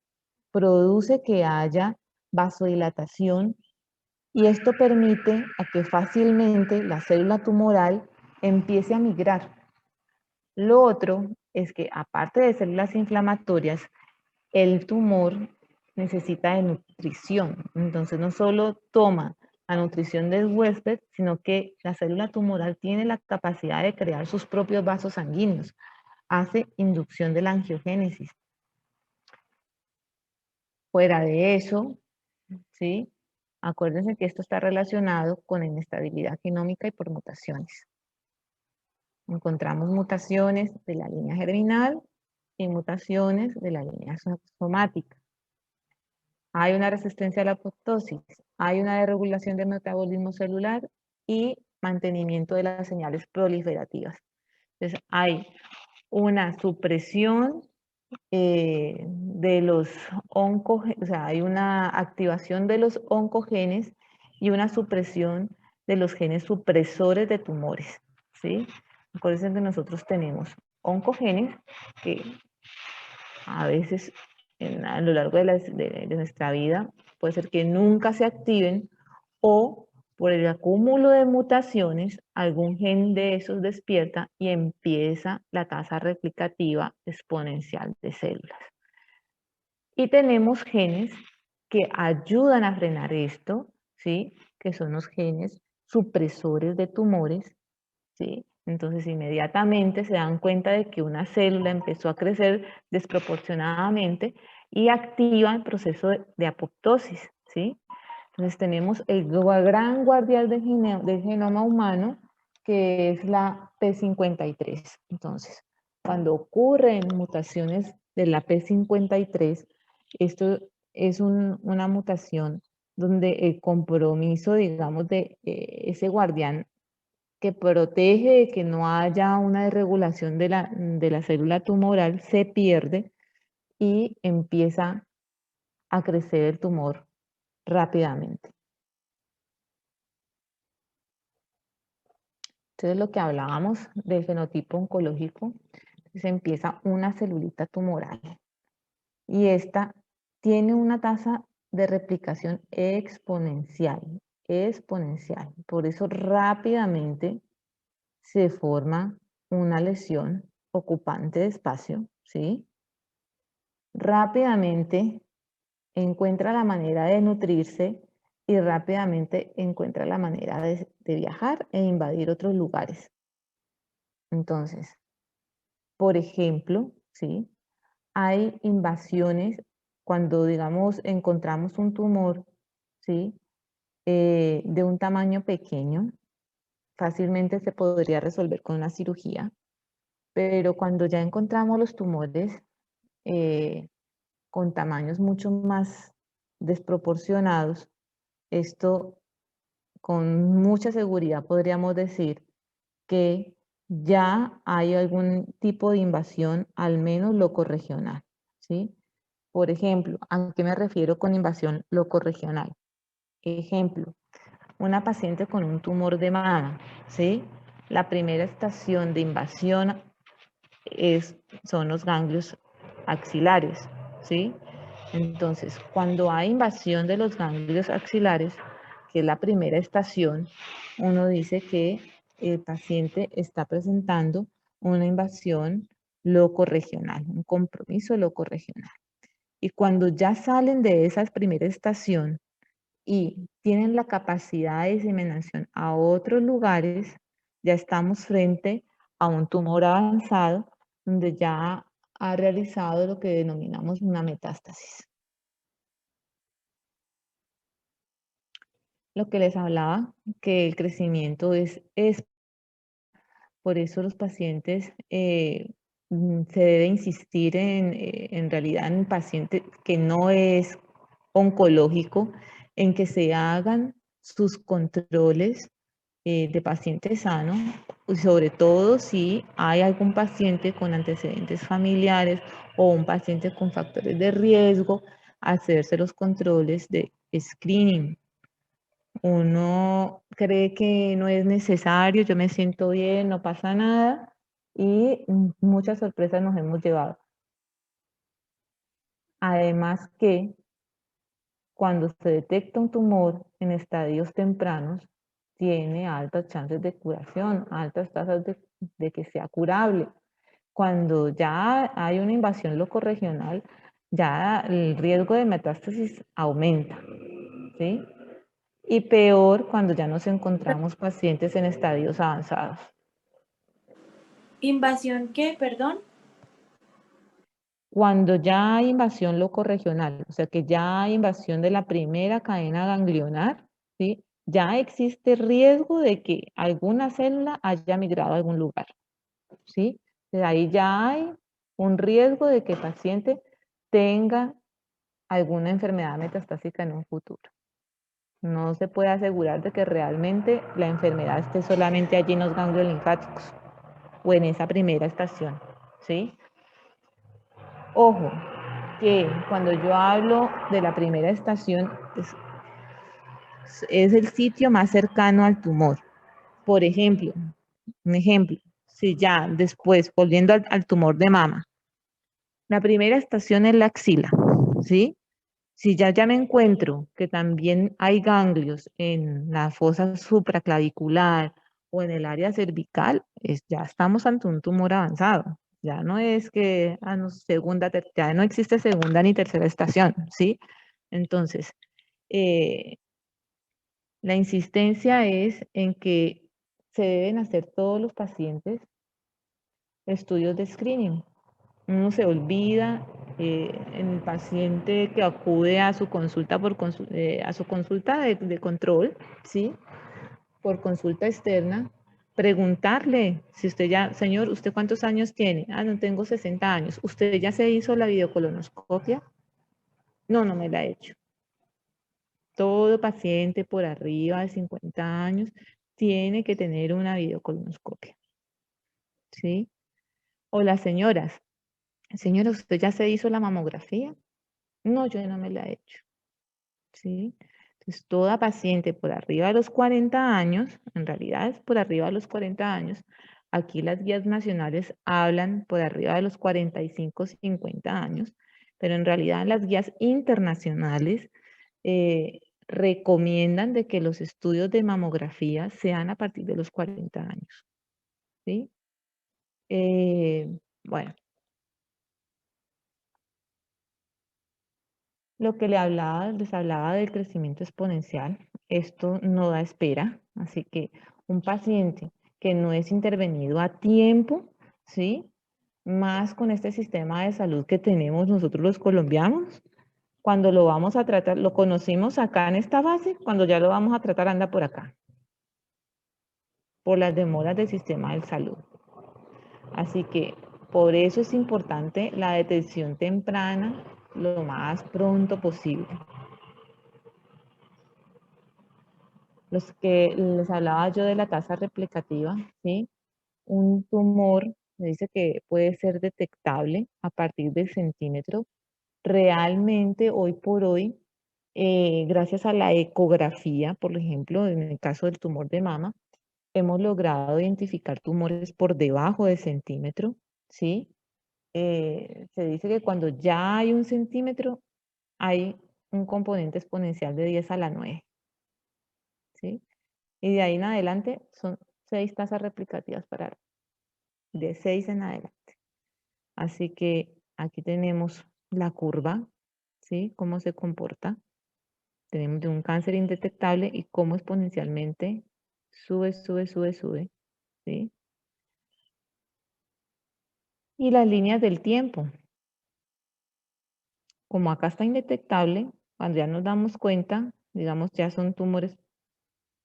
produce que haya vasodilatación y esto permite a que fácilmente la célula tumoral empiece a migrar. Lo otro es que aparte de células inflamatorias, el tumor necesita de nutrición. Entonces no solo toma la nutrición del huésped, sino que la célula tumoral tiene la capacidad de crear sus propios vasos sanguíneos. Hace inducción de la angiogénesis. Fuera de eso, ¿sí? Acuérdense que esto está relacionado con inestabilidad genómica y por mutaciones. Encontramos mutaciones de la línea germinal y mutaciones de la línea somática. Hay una resistencia a la apoptosis, hay una desregulación del metabolismo celular y mantenimiento de las señales proliferativas. Entonces, hay una supresión de los oncogenes, o sea, hay una activación de los oncogenes y una supresión de los genes supresores de tumores, ¿sí? Acuérdense que nosotros tenemos oncogenes que a veces a lo largo de nuestra vida puede ser que nunca se activen o por el acúmulo de mutaciones, algún gen de esos despierta y empieza la tasa replicativa exponencial de células. Y tenemos genes que ayudan a frenar esto, ¿sí? Que son los genes supresores de tumores, ¿sí? Entonces inmediatamente se dan cuenta de que una célula empezó a crecer desproporcionadamente y activa el proceso de apoptosis, ¿sí? Entonces tenemos el gran guardián del genoma humano, que es la P53. Entonces, cuando ocurren mutaciones de la P53, esto es una mutación donde el compromiso, digamos, de ese guardián que protege de que no haya una desregulación de la célula tumoral se pierde y empieza a crecer el tumor rápidamente. Entonces, lo que hablábamos del fenotipo oncológico, se empieza una celulita tumoral y esta tiene una tasa de replicación exponencial, exponencial. Por eso rápidamente se forma una lesión ocupante de espacio, ¿sí? Rápidamente encuentra la manera de nutrirse y rápidamente encuentra la manera de viajar e invadir otros lugares. Entonces, por ejemplo, ¿sí? Hay invasiones cuando, digamos, encontramos un tumor, ¿sí? De un tamaño pequeño, fácilmente se podría resolver con una cirugía, pero cuando ya encontramos los tumores con tamaños mucho más desproporcionados, esto con mucha seguridad podríamos decir que ya hay algún tipo de invasión, al menos locorregional, ¿sí? Por ejemplo, ¿a qué me refiero con invasión locorregional? Ejemplo, una paciente con un tumor de mama, ¿sí? La primera estación de invasión son los ganglios axilares, ¿sí? Entonces, cuando hay invasión de los ganglios axilares, que es la primera estación, uno dice que el paciente está presentando una invasión locorregional, un compromiso locorregional. Y cuando ya salen de esa primera estación y tienen la capacidad de diseminación a otros lugares, ya estamos frente a un tumor avanzado donde ya ha realizado lo que denominamos una metástasis. Lo que les hablaba, que el crecimiento es por eso los pacientes se debe insistir en realidad en el paciente que no es oncológico, en que se hagan sus controles de paciente sano, y sobre todo si hay algún paciente con antecedentes familiares o un paciente con factores de riesgo, hacerse los controles de screening. Uno cree que no es necesario, yo me siento bien, no pasa nada, y muchas sorpresas nos hemos llevado. Además que cuando se detecta un tumor en estadios tempranos, tiene altas chances de curación, altas tasas de que sea curable. Cuando ya hay una invasión locorregional, ya el riesgo de metástasis aumenta, ¿sí? Y peor cuando ya nos encontramos pacientes en estadios avanzados. ¿Invasión qué, perdón? Cuando ya hay invasión locorregional, o sea que ya hay invasión de la primera cadena ganglionar, ¿sí? Ya existe riesgo de que alguna célula haya migrado a algún lugar, ¿sí? De ahí ya hay un riesgo de que el paciente tenga alguna enfermedad metastásica en un futuro. No se puede asegurar de que realmente la enfermedad esté solamente allí en los ganglios linfáticos o en esa primera estación, ¿sí? Ojo, que cuando yo hablo de la primera estación, es el sitio más cercano al tumor. Por ejemplo, un ejemplo, si ya después, volviendo al tumor de mama, la primera estación es la axila, ¿sí? Si ya me encuentro que también hay ganglios en la fosa supraclavicular o en el área cervical, ya estamos ante un tumor avanzado. Ya no es que no, ya no existe segunda ni tercera estación, ¿sí? Entonces, la insistencia es en que se deben hacer todos los pacientes estudios de screening. Uno se olvida, el paciente que acude a su consulta a su consulta de control, ¿sí? Por consulta externa, preguntarle si usted ya, señor, ¿usted cuántos años tiene? Ah, no tengo 60 años. ¿Usted ya se hizo la videocolonoscopia? No, no me la he hecho. Todo paciente por arriba de 50 años tiene que tener una videocolonoscopia, ¿sí? O las señoras, señora, ¿usted ya se hizo la mamografía? No, yo no me la he hecho, ¿sí? Entonces, toda paciente por arriba de los 40 años, en realidad es por arriba de los 40 años, aquí las guías nacionales hablan por arriba de los 45, 50 años, pero en realidad las guías internacionales recomiendan de que los estudios de mamografía sean a partir de los 40 años, ¿sí? Bueno, lo que les hablaba del crecimiento exponencial, esto no da espera, así que un paciente que no es intervenido a tiempo, ¿sí? Más con este sistema de salud que tenemos nosotros los colombianos, cuando lo vamos a tratar, lo conocimos acá en esta base, cuando ya lo vamos a tratar anda por acá, por las demoras del sistema de salud. Así que Por eso es importante la detección temprana lo más pronto posible. Los que les hablaba yo de la tasa replicativa, ¿sí? Un tumor, me dice que puede ser detectable a partir del centímetro. Realmente, hoy por hoy, gracias a la ecografía, por ejemplo, en el caso del tumor de mama, hemos logrado identificar tumores por debajo del centímetro, ¿sí? Se dice que cuando ya hay un centímetro, hay un componente exponencial de 10 a la 9, ¿sí? Y de ahí en adelante son 6 tasas replicativas para de 6 en adelante. Así que aquí tenemos la curva, ¿sí? Cómo se comporta. Tenemos de un cáncer indetectable y cómo exponencialmente sube, sube, sube, sube, ¿sí? Y las líneas del tiempo. Como acá está indetectable, cuando ya nos damos cuenta, digamos, ya son tumores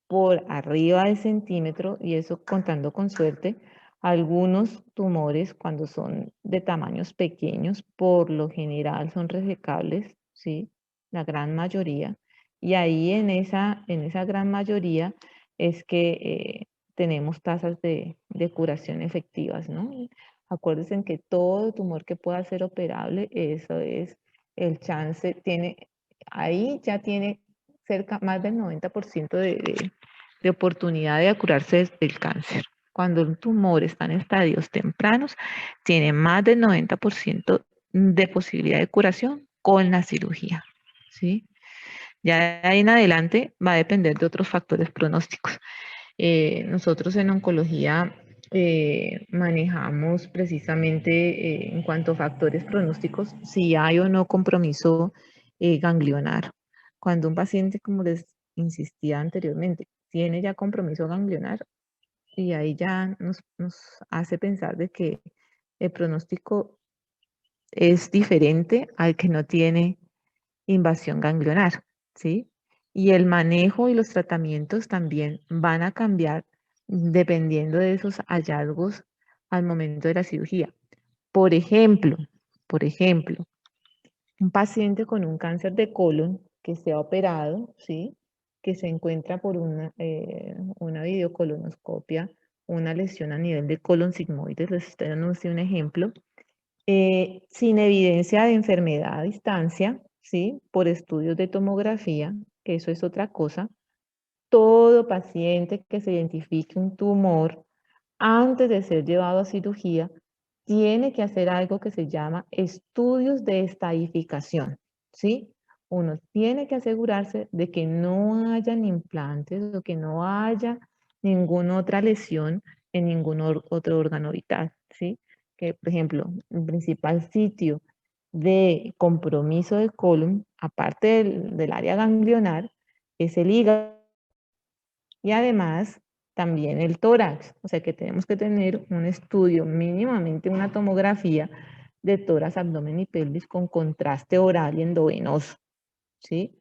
por arriba del centímetro, y eso contando con suerte. Algunos tumores, cuando son de tamaños pequeños, por lo general son resecables, ¿sí? La gran mayoría. Y ahí en esa gran mayoría es que tenemos tasas de curación efectivas, ¿no? Acuérdense en que todo tumor que pueda ser operable, eso es el chance, ahí ya tiene cerca, más del 90% de oportunidad de curarse del cáncer. Cuando un tumor está en estadios tempranos, tiene más del 90% de posibilidad de curación con la cirugía, ¿sí? Ya de ahí en adelante va a depender de otros factores pronósticos. Nosotros en oncología manejamos precisamente en cuanto a factores pronósticos, si hay o no compromiso ganglionar. Cuando un paciente, como les insistía anteriormente, tiene ya compromiso ganglionar, y ahí ya nos hace pensar de que el pronóstico es diferente al que no tiene invasión ganglionar, ¿sí? Y el manejo y los tratamientos también van a cambiar dependiendo de esos hallazgos al momento de la cirugía. Por ejemplo, por ejemplo, un paciente con un cáncer de colon que se ha operado, ¿sí? Que se encuentra por una videocolonoscopia, una lesión a nivel de colon sigmoides, les estoy dando un ejemplo, sin evidencia de enfermedad a distancia, ¿sí? Por estudios de tomografía, que eso es otra cosa. Todo paciente que se identifique un tumor antes de ser llevado a cirugía tiene que hacer algo que se llama estudios de estadificación, ¿sí? Uno tiene que asegurarse de que no hayan implantes o que no haya ninguna otra lesión en ningún otro órgano vital, ¿sí? Que, por ejemplo, el principal sitio de compromiso del colon, aparte del área ganglionar, es el hígado, y además también el tórax. O sea que tenemos que tener un estudio, mínimamente una tomografía de tórax, abdomen y pelvis con contraste oral y endovenoso, ¿sí?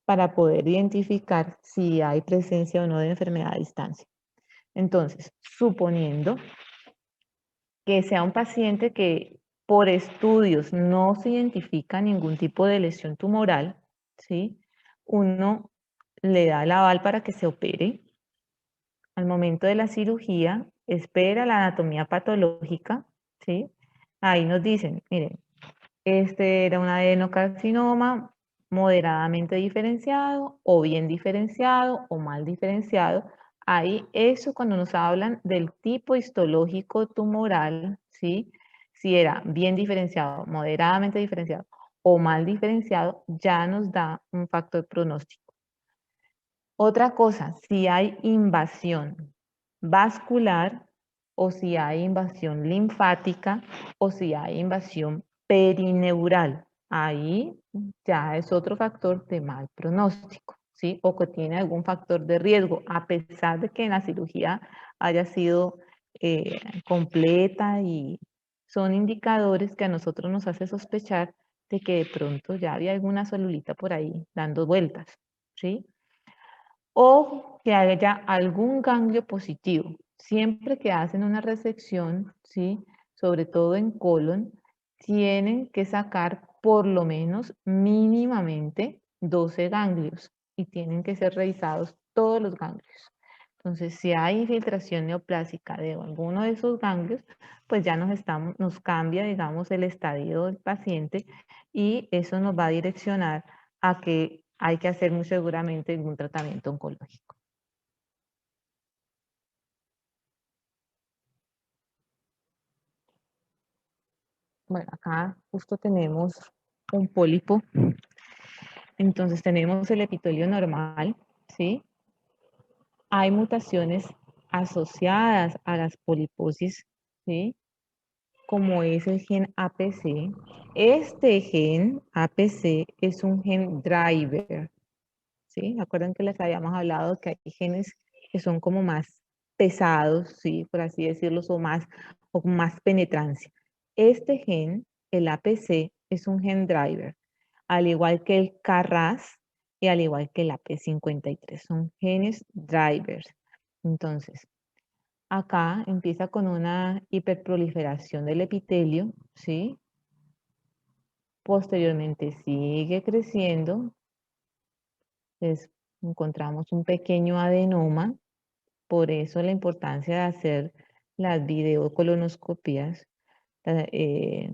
Para poder identificar si hay presencia o no de enfermedad a distancia. Entonces, suponiendo que sea un paciente que por estudios no se identifica ningún tipo de lesión tumoral, ¿sí? Uno le da el aval para que se opere. Al momento de la cirugía, espera la anatomía patológica, ¿sí? Ahí nos dicen, miren, este era un adenocarcinoma moderadamente diferenciado, o bien diferenciado, o mal diferenciado. Ahí eso cuando nos hablan del tipo histológico tumoral, ¿sí? Si era bien diferenciado, moderadamente diferenciado o mal diferenciado, ya nos da un factor pronóstico. Otra cosa, si hay invasión vascular, o si hay invasión linfática, o si hay invasión perineural, ahí ya es otro factor de mal pronóstico, ¿sí? O que tiene algún factor de riesgo, a pesar de que en la cirugía haya sido completa, y son indicadores que a nosotros nos hace sospechar de que de pronto ya había alguna celulita por ahí dando vueltas, ¿sí? O que haya algún ganglio positivo. Siempre que hacen una resección, ¿sí? sobre todo en colon, tienen que sacar por lo menos mínimamente 12 ganglios y tienen que ser revisados todos los ganglios. Entonces, si hay infiltración neoplásica de alguno de esos ganglios, pues ya nos cambia, digamos, el estadio del paciente y eso nos va a direccionar a que hay que hacer muy seguramente un tratamiento oncológico. Bueno, acá justo tenemos un pólipo. Entonces tenemos el epitelio normal, ¿sí? Hay mutaciones asociadas a las poliposis, ¿sí? Como es el gen APC. Este gen APC es un gen driver, ¿sí? ¿Acuerdan que les habíamos hablado que hay genes que son como más pesados, ¿sí? Por así decirlo, o con más penetrancia. Este gen, el APC, es un gen driver, al igual que el KRAS y al igual que el AP53, son genes drivers. Entonces, acá empieza con una hiperproliferación del epitelio, ¿sí? Posteriormente sigue creciendo, encontramos un pequeño adenoma, por eso la importancia de hacer las videocolonoscopías, eh,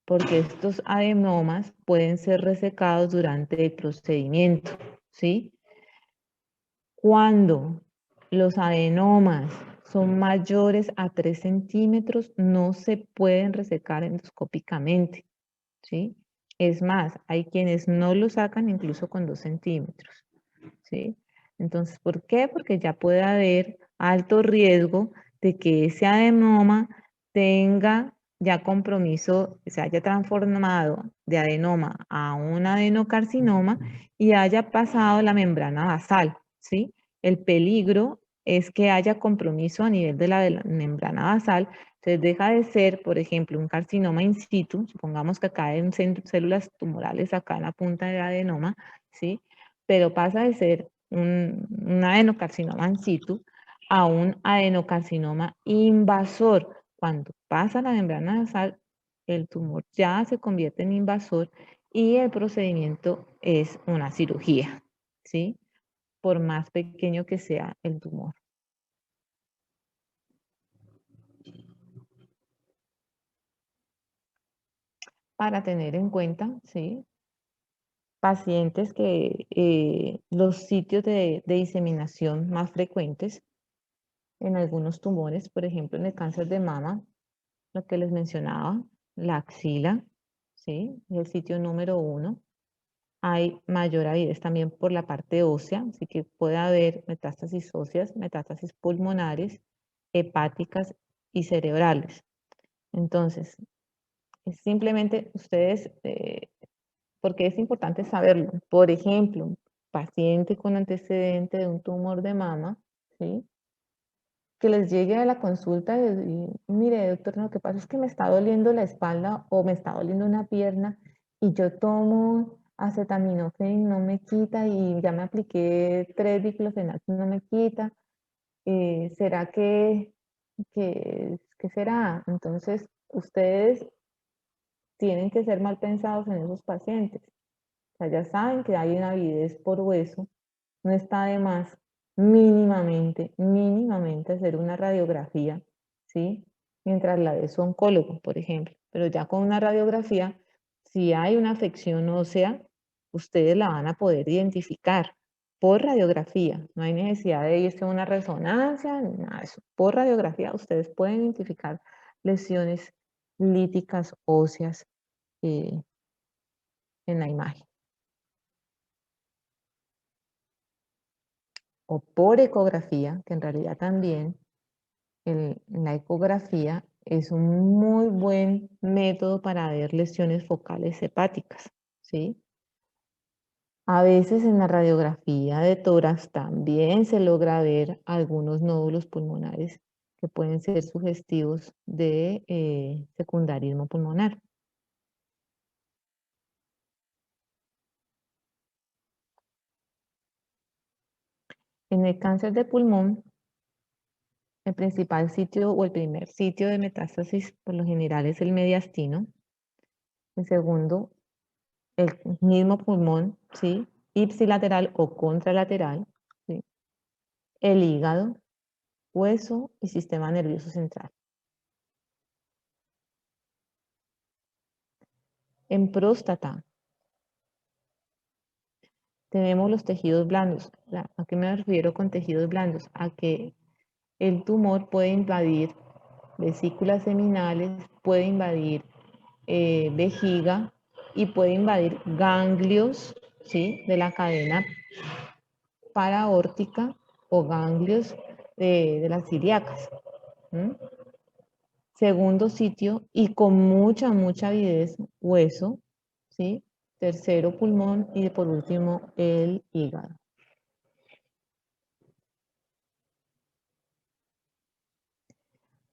porque estos adenomas pueden ser resecados durante el procedimiento, ¿sí? Cuando los adenomas son mayores a 3 centímetros, no se pueden resecar endoscópicamente, ¿sí? Es más, hay quienes no lo sacan incluso con 2 centímetros, ¿sí? Entonces, ¿por qué? Porque ya puede haber alto riesgo de que ese adenoma tenga ya compromiso, se haya transformado de adenoma a un adenocarcinoma y haya pasado la membrana basal, ¿sí? El peligro es que haya compromiso a nivel de la membrana basal, entonces deja de ser, por ejemplo, un carcinoma in situ, supongamos que acá hay células tumorales acá en la punta del adenoma, ¿sí? Pero pasa de ser un adenocarcinoma in situ a un adenocarcinoma invasor. Cuando pasa la membrana basal, el tumor ya se convierte en invasor y el procedimiento es una cirugía, ¿sí? Por más pequeño que sea el tumor. Para tener en cuenta, ¿sí? Pacientes que los sitios de diseminación más frecuentes en algunos tumores, por ejemplo, en el cáncer de mama, lo que les mencionaba, la axila, ¿sí? Es el sitio número 1. Hay mayor avidez también por la parte ósea, así que puede haber metástasis óseas, metástasis pulmonares, hepáticas y cerebrales. Entonces, es simplemente ustedes, porque es importante saberlo. Por ejemplo, paciente con antecedente de un tumor de mama, ¿sí? Que les llegue a la consulta y mire, doctor, lo que pasa es que me está doliendo la espalda o me está doliendo una pierna y yo tomo acetaminofén, no me quita y ya me apliqué 3 diclofenac, no me quita. ¿Será que será? Entonces, ustedes tienen que ser mal pensados en esos pacientes. O sea, ya saben que hay una avidez por hueso, no está de más mínimamente hacer una radiografía, ¿sí? Mientras la de su oncólogo, por ejemplo. Pero ya con una radiografía, si hay una afección ósea, ustedes la van a poder identificar por radiografía. No hay necesidad de irse a una resonancia, ni nada de eso. Por radiografía, ustedes pueden identificar lesiones líticas óseas eh, en la imagen. O por ecografía, que en realidad también la ecografía es un muy buen método para ver lesiones focales hepáticas, ¿sí? A veces en la radiografía de tórax también se logra ver algunos nódulos pulmonares que pueden ser sugestivos de secundarismo pulmonar. En el cáncer de pulmón El principal sitio o el primer sitio de metástasis por lo general es el mediastino. El segundo, el mismo pulmón, ¿sí? Ipsilateral o contralateral, ¿sí? El hígado, hueso y sistema nervioso central. En próstata tenemos los tejidos blandos. ¿A qué me refiero con tejidos blandos? A que el tumor puede invadir vesículas seminales, puede invadir vejiga y puede invadir ganglios, ¿sí? De la cadena paraórtica o ganglios de las ilíacas. Segundo sitio, y con mucha avidez, hueso, ¿sí? Tercero, pulmón y por último, el hígado.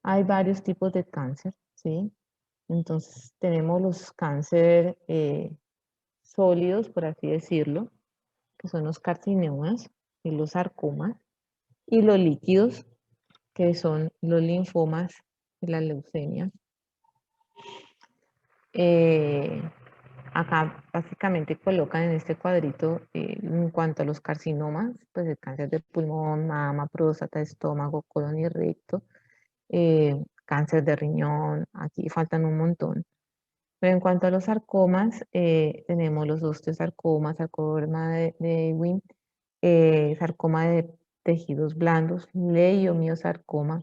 Hay varios tipos de cáncer, ¿sí? Entonces, tenemos los cáncer sólidos, por así decirlo, que son los carcinomas y los sarcomas, y los líquidos, que son los linfomas y las leucemias. Acá básicamente colocan en este cuadrito en cuanto a los carcinomas, pues el cáncer de pulmón, mama, próstata, estómago, colon y recto, cáncer de riñón, aquí faltan un montón. Pero en cuanto a los sarcomas, tenemos los osteosarcomas, sarcoma de Ewing, sarcoma de tejidos blandos, leiomiosarcoma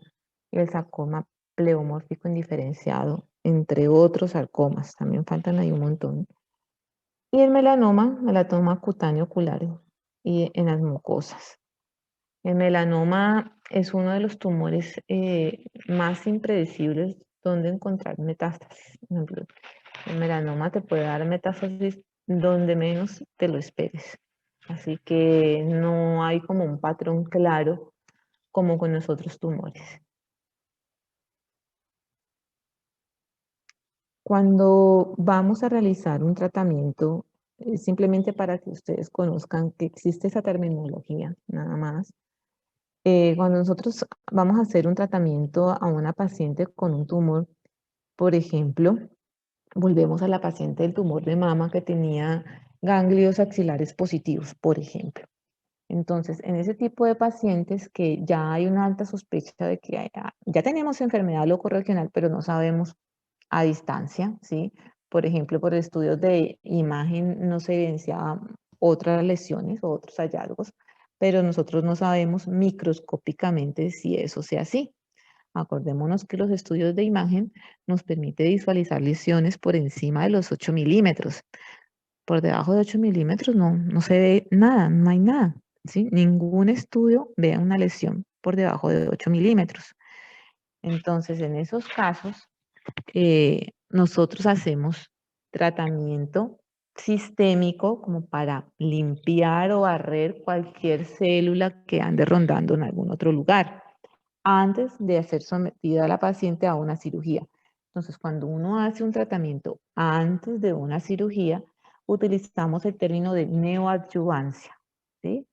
y el sarcoma pleomórfico indiferenciado, entre otros sarcomas. También faltan ahí un montón. Y el melanoma cutáneo ocular y en las mucosas. El melanoma es uno de los tumores más impredecibles donde encontrar metástasis. Por ejemplo, el melanoma te puede dar metástasis donde menos te lo esperes. Así que no hay como un patrón claro como con los otros tumores. Cuando vamos a realizar un tratamiento, simplemente para que ustedes conozcan que existe esa terminología, nada más. Cuando nosotros vamos a hacer un tratamiento a una paciente con un tumor, por ejemplo, volvemos a la paciente del tumor de mama que tenía ganglios axilares positivos, por ejemplo. Entonces, en ese tipo de pacientes que ya hay una alta sospecha de que ya tenemos enfermedad locorregional, pero no sabemos a distancia, ¿sí? Por ejemplo, por estudios de imagen no se evidenciaban otras lesiones o otros hallazgos, pero nosotros no sabemos microscópicamente si eso sea así. Acordémonos que los estudios de imagen nos permiten visualizar lesiones por encima de los 8 milímetros. Por debajo de 8 milímetros no se ve nada, no hay nada, ¿sí? Ningún estudio ve una lesión por debajo de 8 milímetros. Entonces, en esos casos, nosotros hacemos tratamiento sistémico como para limpiar o barrer cualquier célula que ande rondando en algún otro lugar antes de ser sometida a la paciente a una cirugía. Entonces, cuando uno hace un tratamiento antes de una cirugía, utilizamos el término de neoadyuvancia, ¿sí?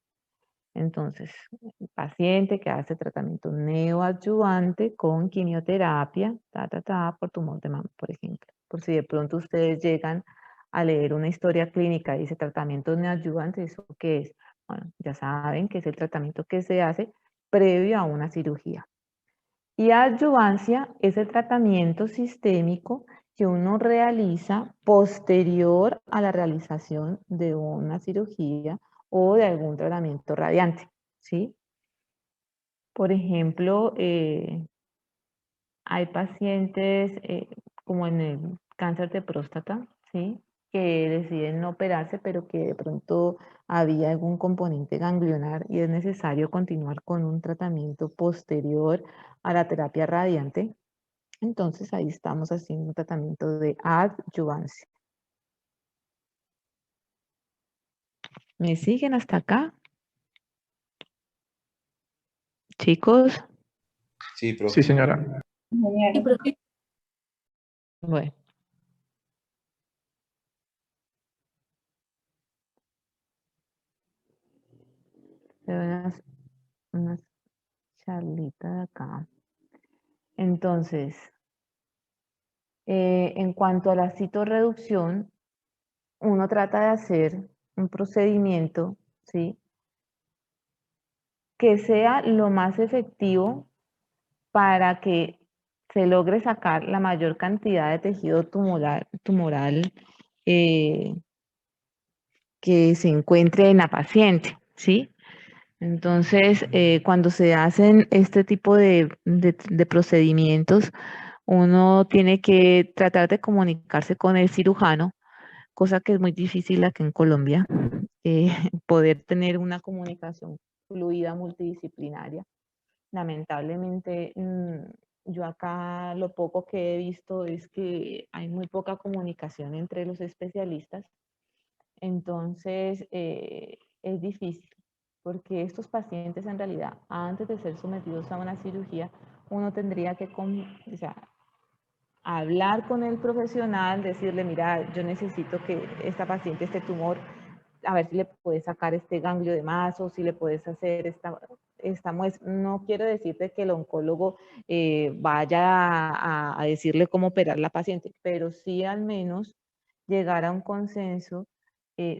Entonces, el paciente que hace tratamiento neoadyuvante con quimioterapia, por tumor de mama, por ejemplo. Por si de pronto ustedes llegan a leer una historia clínica y dice tratamiento neoadyuvante, ¿eso qué es? Bueno, ya saben que es el tratamiento que se hace previo a una cirugía. Y adyuvancia es el tratamiento sistémico que uno realiza posterior a la realización de una cirugía o de algún tratamiento radiante, ¿sí? Por ejemplo, hay pacientes como en el cáncer de próstata, ¿sí? Que deciden no operarse, pero que de pronto había algún componente ganglionar y es necesario continuar con un tratamiento posterior a la terapia radiante. Entonces ahí estamos haciendo un tratamiento de adyuvancia. ¿Me siguen hasta acá? Chicos, Sí, Sí, profe. señora. bueno. Unas charlita de acá. Entonces, en cuanto a la citorreducción, uno trata de hacer un procedimiento, ¿sí?, que sea lo más efectivo para que se logre sacar la mayor cantidad de tejido tumoral eh, que se encuentre en la paciente, ¿sí? Entonces, cuando se hacen este tipo de procedimientos, uno tiene que tratar de comunicarse con el cirujano, cosa que es muy difícil aquí en Colombia, eh, poder tener una comunicación fluida multidisciplinaria. Lamentablemente, yo acá lo poco que he visto es que hay muy poca comunicación entre los especialistas. Entonces, es difícil, porque estos pacientes en realidad, antes de ser sometidos a una cirugía, uno tendría que o sea, hablar con el profesional, decirle, mira, yo necesito que esta paciente, este tumor, a ver si le puedes sacar este ganglio de más o si le puedes hacer esta muestra. No quiero decirte que el oncólogo vaya a decirle cómo operar la paciente, pero sí al menos llegar a un consenso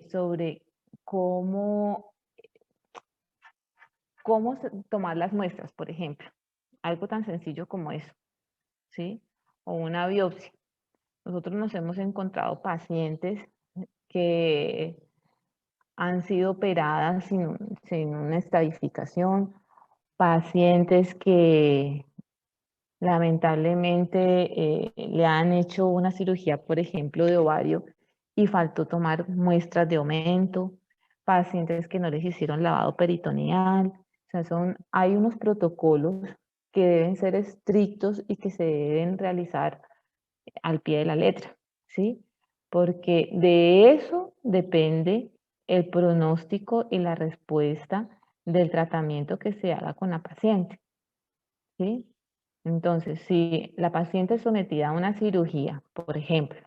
sobre cómo, tomar las muestras, por ejemplo. Algo tan sencillo como eso, ¿sí? O una biopsia. Nosotros nos hemos encontrado pacientes que han sido operadas sin una estadificación, pacientes que lamentablemente le han hecho una cirugía, por ejemplo, de ovario y faltó tomar muestras de aumento, pacientes que no les hicieron lavado peritoneal. O sea, hay unos protocolos que deben ser estrictos y que se deben realizar al pie de la letra, ¿sí? Porque de eso depende el pronóstico y la respuesta del tratamiento que se haga con la paciente, ¿sí? Entonces, si la paciente es sometida a una cirugía, por ejemplo,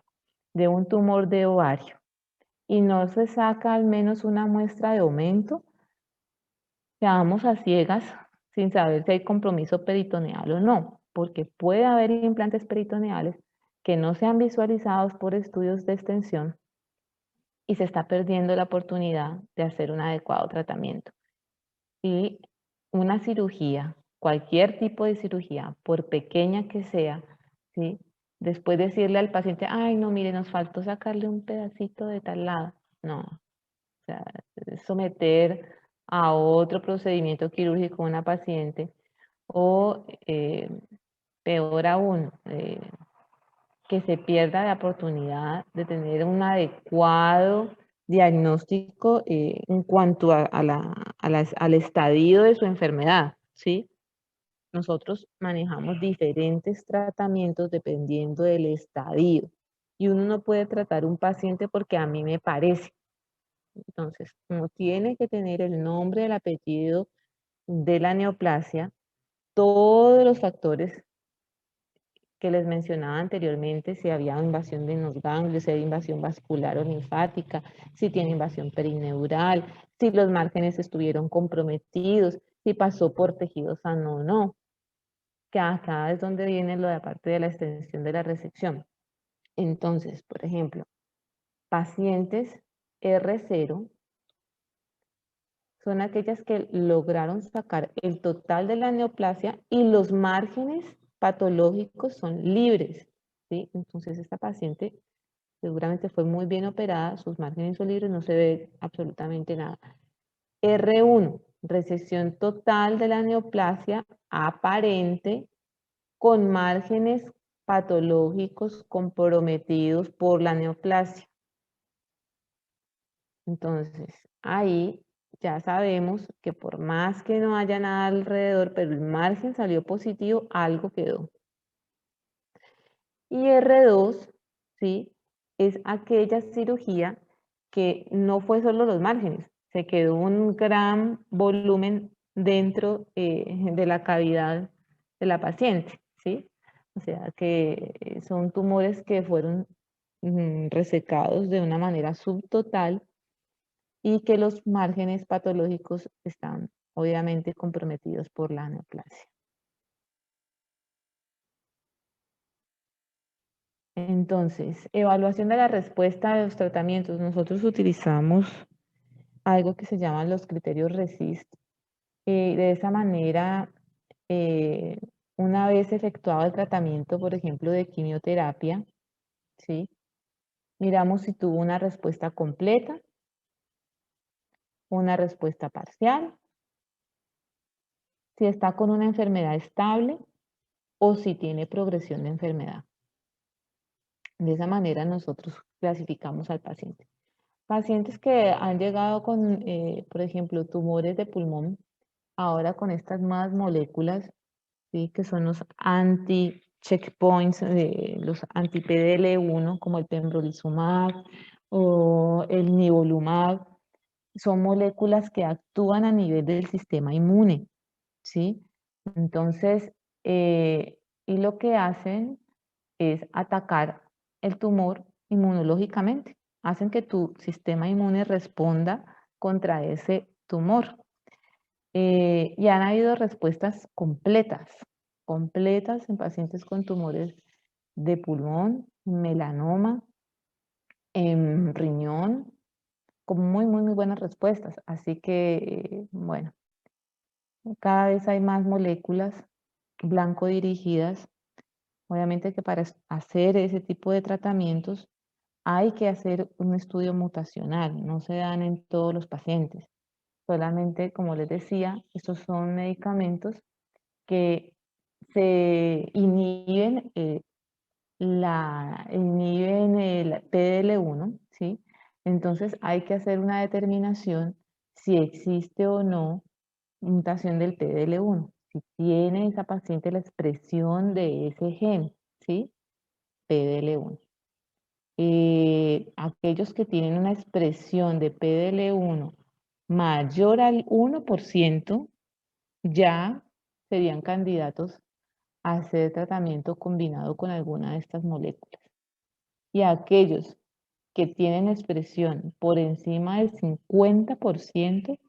de un tumor de ovario, y no se saca al menos una muestra de aumento, quedamos a ciegas sin saber si hay compromiso peritoneal o no, porque puede haber implantes peritoneales que no sean visualizados por estudios de extensión y se está perdiendo la oportunidad de hacer un adecuado tratamiento. Y una cirugía, cualquier tipo de cirugía, por pequeña que sea, ¿sí?, después decirle al paciente, ay, no, mire, nos faltó sacarle un pedacito de tal lado. No, o sea, someter a otro procedimiento quirúrgico a una paciente o peor aún, que se pierda la oportunidad de tener un adecuado diagnóstico en cuanto al estadio de su enfermedad, ¿sí? Nosotros manejamos diferentes tratamientos dependiendo del estadio y uno no puede tratar un paciente porque a mí me parece. Entonces, uno tiene que tener el nombre, el apellido de la neoplasia, todos los factores que les mencionaba anteriormente, si había invasión de los ganglios, si hay invasión vascular o linfática, si tiene invasión perineural, si los márgenes estuvieron comprometidos, si pasó por tejido sano o no, que acá es donde viene lo de aparte de la extensión de la resección. Entonces, por ejemplo, pacientes R0 son aquellas que lograron sacar el total de la neoplasia y los márgenes patológicos son libres, ¿sí? Entonces esta paciente seguramente fue muy bien operada, sus márgenes son libres, no se ve absolutamente nada. R1, resección total de la neoplasia aparente con márgenes patológicos comprometidos por la neoplasia. Entonces, ahí ya sabemos que por más que no haya nada alrededor, pero el margen salió positivo, algo quedó. Y R2, ¿sí?, es aquella cirugía que no fue solo los márgenes, se quedó un gran volumen dentro de la cavidad de la paciente, ¿sí? O sea que son tumores que fueron resecados de una manera subtotal y que los márgenes patológicos están obviamente comprometidos por la neoplasia. Entonces, evaluación de la respuesta de los tratamientos. Nosotros utilizamos algo que se llaman los criterios RECIST. De esa manera, una vez efectuado el tratamiento, por ejemplo, de quimioterapia, ¿sí? Miramos si tuvo una respuesta completa, una respuesta parcial, si está con una enfermedad estable o si tiene progresión de enfermedad. De esa manera nosotros clasificamos al paciente. Pacientes que han llegado con, por ejemplo, tumores de pulmón, ahora con estas nuevas moléculas, ¿sí? Que son los anti-checkpoints, los anti-PDL1, como el pembrolizumab o el nivolumab, son moléculas que actúan a nivel del sistema inmune, ¿sí? Entonces, y lo que hacen es atacar el tumor inmunológicamente. Hacen que tu sistema inmune responda contra ese tumor. Y han habido respuestas completas en pacientes con tumores de pulmón, melanoma, en riñón, con muy buenas respuestas. Así que, bueno, cada vez hay más moléculas blanco dirigidas. Obviamente que para hacer ese tipo de tratamientos hay que hacer un estudio mutacional, no se dan en todos los pacientes. Solamente, como les decía, estos son medicamentos que se inhiben el PDL1, ¿sí? Entonces hay que hacer una determinación si existe o no mutación del PDL1, si tiene esa paciente la expresión de ese gen, ¿sí? PDL1. Aquellos que tienen una expresión de PDL1 mayor al 1%, ya serían candidatos a hacer tratamiento combinado con alguna de estas moléculas. Y aquellos que tienen expresión por encima del 50%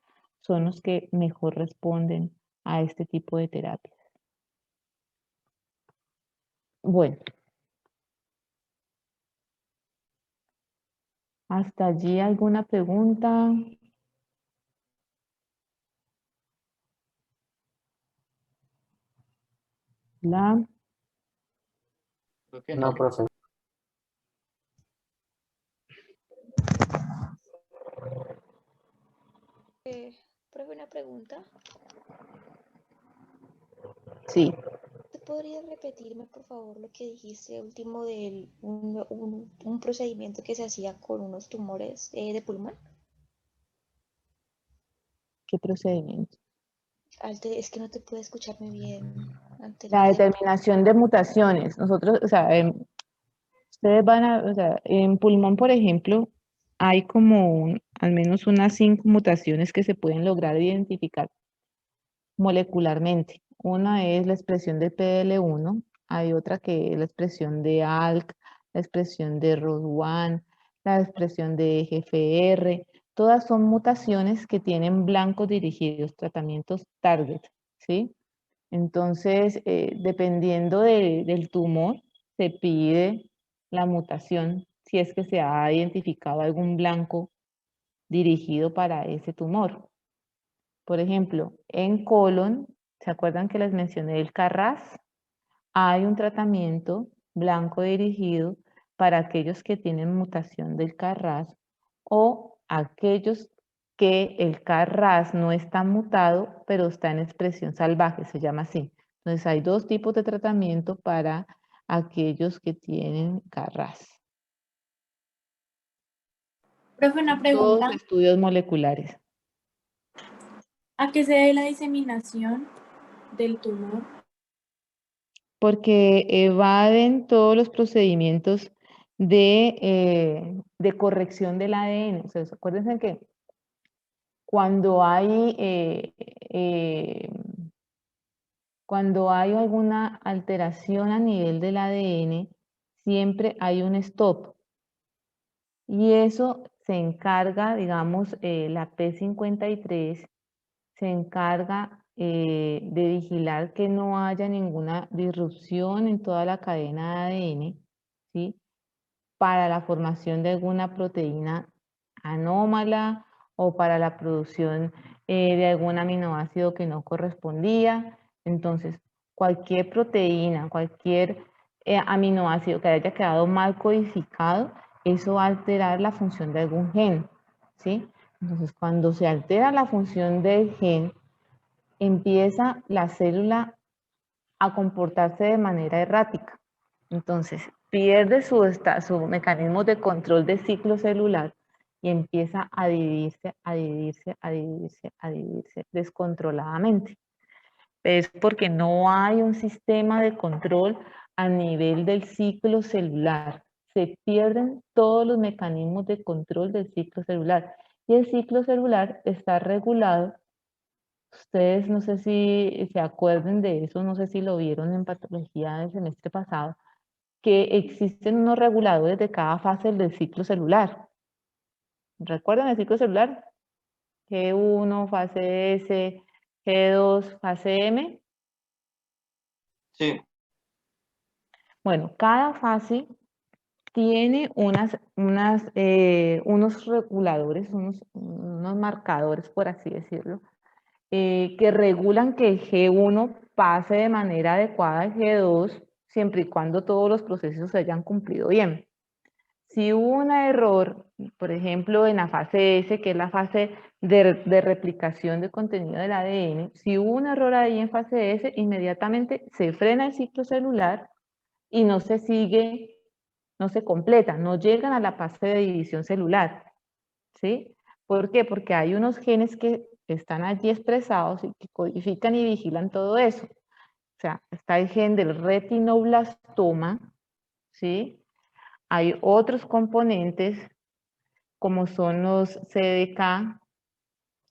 son los que mejor responden a este tipo de terapias. Bueno, ¿hasta allí alguna pregunta? La Creo que no, profe. Profe, una pregunta. Sí. ¿Te podrías repetirme, por favor, lo que dijiste último de un procedimiento que se hacía con unos tumores de pulmón? ¿Qué procedimiento? Es que no te pude escucharme bien La anteriormente. determinación de mutaciones. Nosotros, o sea, ustedes van a, o sea, en pulmón, por ejemplo, hay como al menos unas 5 mutaciones que se pueden lograr identificar molecularmente. Una es la expresión de PDL1, hay otra que es la expresión de ALK, la expresión de ROS1, la expresión de GFR. Todas son mutaciones que tienen blancos dirigidos, tratamientos target, ¿sí? Entonces, dependiendo del tumor, se pide la mutación si es que se ha identificado algún blanco dirigido para ese tumor. Por ejemplo, en colon, ¿se acuerdan que les mencioné el CARRAS? Hay un tratamiento blanco dirigido para aquellos que tienen mutación del CARRAS o aquellos que el CARRAS no está mutado, pero está en expresión salvaje, se llama así. Entonces hay 2 tipos de tratamiento para aquellos que tienen CARRAS. Profe, una Todos pregunta. estudios moleculares. ¿A qué se debe la diseminación del tumor? Porque evaden todos los procedimientos de corrección del ADN. O sea, acuérdense que cuando cuando hay alguna alteración a nivel del ADN, siempre hay un stop. Y eso se encarga, digamos, la P53 se encarga de vigilar que no haya ninguna disrupción en toda la cadena de ADN, ¿sí? Para la formación de alguna proteína anómala o para la producción de algún aminoácido que no correspondía. Entonces, cualquier proteína, cualquier aminoácido que haya quedado mal codificado, eso va a alterar la función de algún gen, ¿sí? Entonces, cuando se altera la función del gen, empieza la célula a comportarse de manera errática. Entonces, pierde su mecanismo de control de ciclo celular y empieza a dividirse, a dividirse, a dividirse, a dividirse descontroladamente. Es porque no hay un sistema de control a nivel del ciclo celular. Se pierden todos los mecanismos de control del ciclo celular. Y el ciclo celular está regulado. Ustedes no sé si se acuerden de eso, no sé si lo vieron en patología del semestre pasado, que existen unos reguladores de cada fase del ciclo celular. ¿Recuerdan el ciclo celular? G1, fase S, G2, fase M. Sí. Bueno, cada fase tiene unos reguladores, unos marcadores, por así decirlo, que regulan que el G1 pase de manera adecuada al G2, siempre y cuando todos los procesos se hayan cumplido bien. Si hubo un error, por ejemplo, en la fase S, que es la fase de replicación de contenido del ADN, si hubo un error ahí en fase S, inmediatamente se frena el ciclo celular y no se sigue, no se completa, no llegan a la fase de división celular, ¿sí? ¿Por qué? Porque hay unos genes que están allí expresados y que codifican y vigilan todo eso. O sea, está el gen del retinoblastoma, ¿sí? Hay otros componentes como son los CDK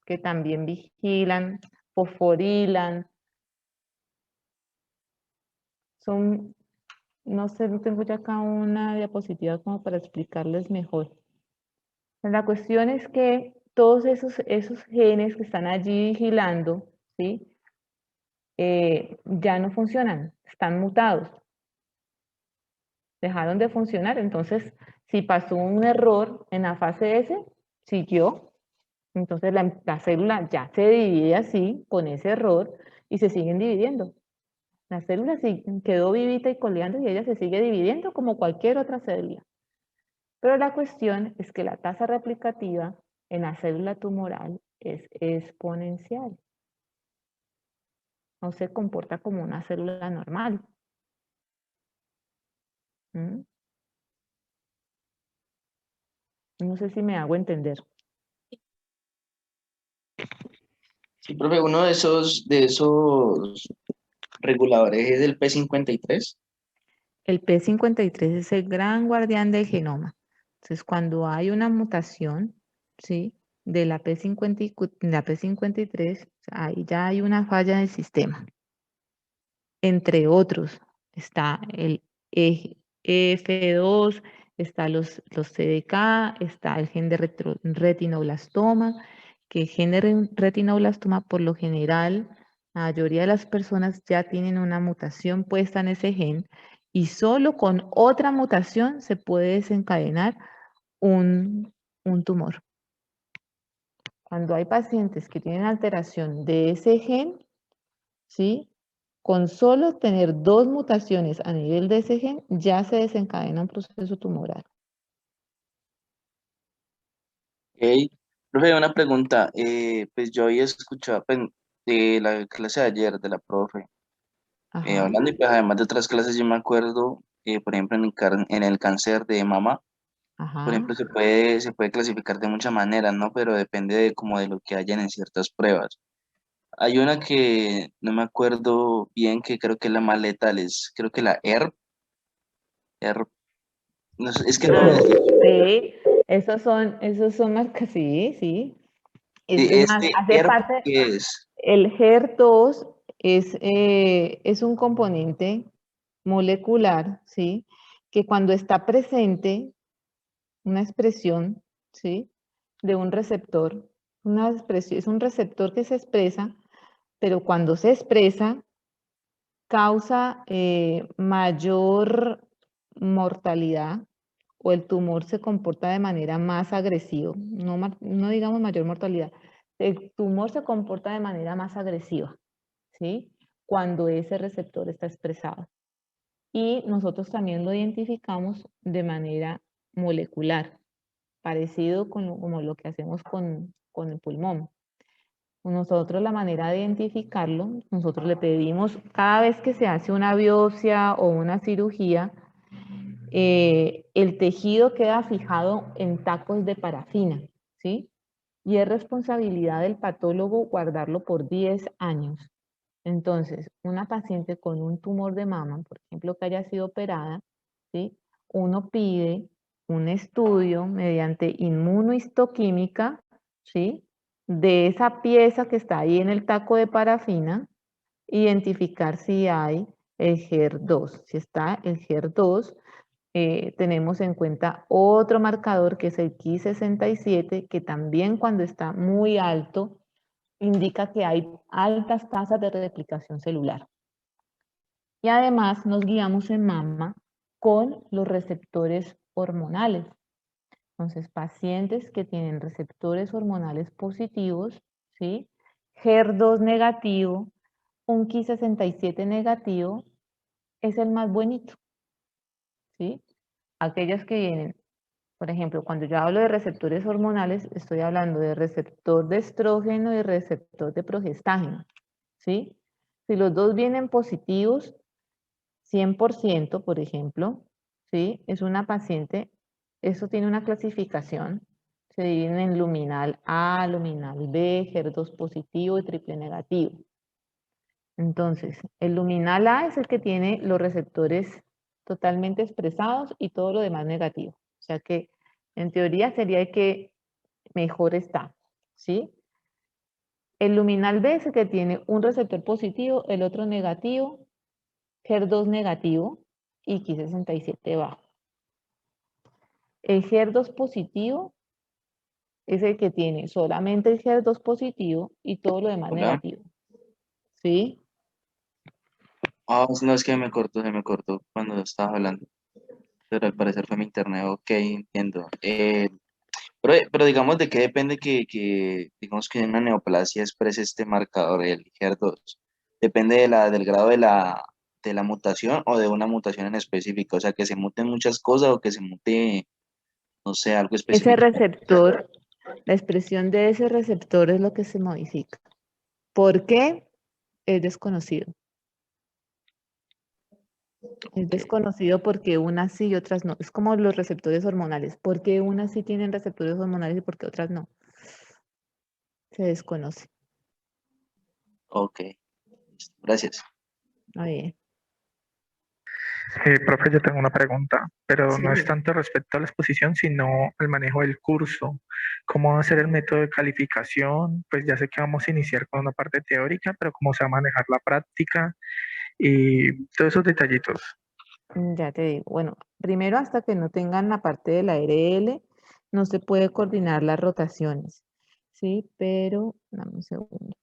que también vigilan, fosforilan. Son, no sé, no tengo ya acá una diapositiva como para explicarles mejor. La cuestión es que todos esos genes que están allí vigilando, ¿sí? Ya no funcionan, están mutados. Dejaron de funcionar, entonces si pasó un error en la fase S, siguió, entonces la célula ya se divide así, con ese error, y se siguen dividiendo. La célula quedó vivita y coleando y ella se sigue dividiendo como cualquier otra célula. Pero la cuestión es que la tasa replicativa en la célula tumoral es exponencial. No se comporta como una célula normal. ¿Mm? No sé si me hago entender. Sí, profe, uno de esos reguladores es el P53. El P53 es el gran guardián del genoma. Entonces, cuando hay una mutación, ¿sí? De la P53, ahí ya hay una falla en el sistema. Entre otros, está el EF2, está los CDK, está el gen de retinoblastoma, que el gen de retinoblastoma por lo general, la mayoría de las personas ya tienen una mutación puesta en ese gen y solo con otra mutación se puede desencadenar un tumor. Cuando hay pacientes que tienen alteración de ese gen, ¿sí? Con solo tener 2 mutaciones a nivel de ese gen, ya se desencadena un proceso tumoral. Ok. Profe, una pregunta. Pues yo había escuchado pues, de la clase de ayer de la profe, Ajá, hablando y pues además de otras clases, yo me acuerdo, por ejemplo, en el cáncer de mama, por ajá. ejemplo, se puede clasificar de muchas maneras, ¿no? Pero depende de como de lo que hayan en ciertas pruebas. Hay una que no me acuerdo bien, que creo que es la más letal, es creo que la ERP, no sé, es que no, Sí, esos son marcas, sí, sí. Es más, este hace ERP parte, que es, el HER2 es un componente molecular, ¿sí? Que cuando está presente una expresión, ¿sí? De un receptor, Es un receptor que se expresa, pero cuando se expresa causa mayor mortalidad o el tumor se comporta de manera más agresiva, no digamos mayor mortalidad, el tumor se comporta de manera más agresiva, ¿sí? Cuando ese receptor está expresado. Y nosotros también lo identificamos de manera molecular, parecido como lo que hacemos con el pulmón. Nosotros la manera de identificarlo, nosotros le pedimos cada vez que se hace una biopsia o una cirugía, el tejido queda fijado en tacos de parafina, ¿sí? Y es responsabilidad del patólogo guardarlo por 10 años. Entonces, una paciente con un tumor de mama, por ejemplo, que haya sido operada, ¿sí? Uno pide un estudio mediante inmunohistoquímica, ¿sí? De esa pieza que está ahí en el taco de parafina, identificar si hay el HER2. Si está el HER2, tenemos en cuenta otro marcador que es el Ki67, que también cuando está muy alto, indica que hay altas tasas de replicación celular. Y además nos guiamos en mama con los receptores hormonales. Entonces, pacientes que tienen receptores hormonales positivos, ¿sí? HER2 negativo, un Ki67 negativo, es el más bonito, ¿sí? Aquellos que vienen, por ejemplo, cuando yo hablo de receptores hormonales, estoy hablando de receptor de estrógeno y receptor de progestágeno, ¿sí? Si los dos vienen positivos, 100%, por ejemplo, ¿sí? Es una paciente, eso tiene una clasificación, se dividen en luminal A, luminal B, HER2 positivo y triple negativo. Entonces, el luminal A es el que tiene los receptores totalmente expresados y todo lo demás negativo. O sea que, en teoría, sería el que mejor está, ¿sí? El luminal B es el que tiene un receptor positivo, el otro negativo, HER2 negativo y Ki67 bajo. El HER2 positivo es el que tiene solamente el HER2 positivo y todo lo demás Hola. negativo. ¿Sí? Ah, no, es que se me cortó cuando estaba hablando. Pero al parecer fue mi internet. Ok, entiendo. Pero digamos de qué depende digamos que una neoplasia exprese este marcador, el HER2. Depende del grado de la mutación o de una mutación en específico. O sea, que se muten muchas cosas o que se mute, no sé, algo Ese específico. receptor, la expresión de ese receptor es lo que se modifica. ¿Por qué? Es desconocido. Es Ok. desconocido porque unas sí y otras no. Es como los receptores hormonales. ¿Por qué unas sí tienen receptores hormonales y por qué otras no? Se desconoce. Ok. Listo. Gracias. Bien. Profe, yo tengo una pregunta, pero no es Sí. tanto respecto a la exposición, sino al manejo del curso. ¿Cómo va a ser el método de calificación? Pues ya sé que vamos a iniciar con una parte teórica, pero cómo se va a manejar la práctica y todos esos detallitos. Ya te digo. Bueno, primero hasta que no tengan la parte de la ARL, no se puede coordinar las rotaciones. Sí, pero dame un segundo.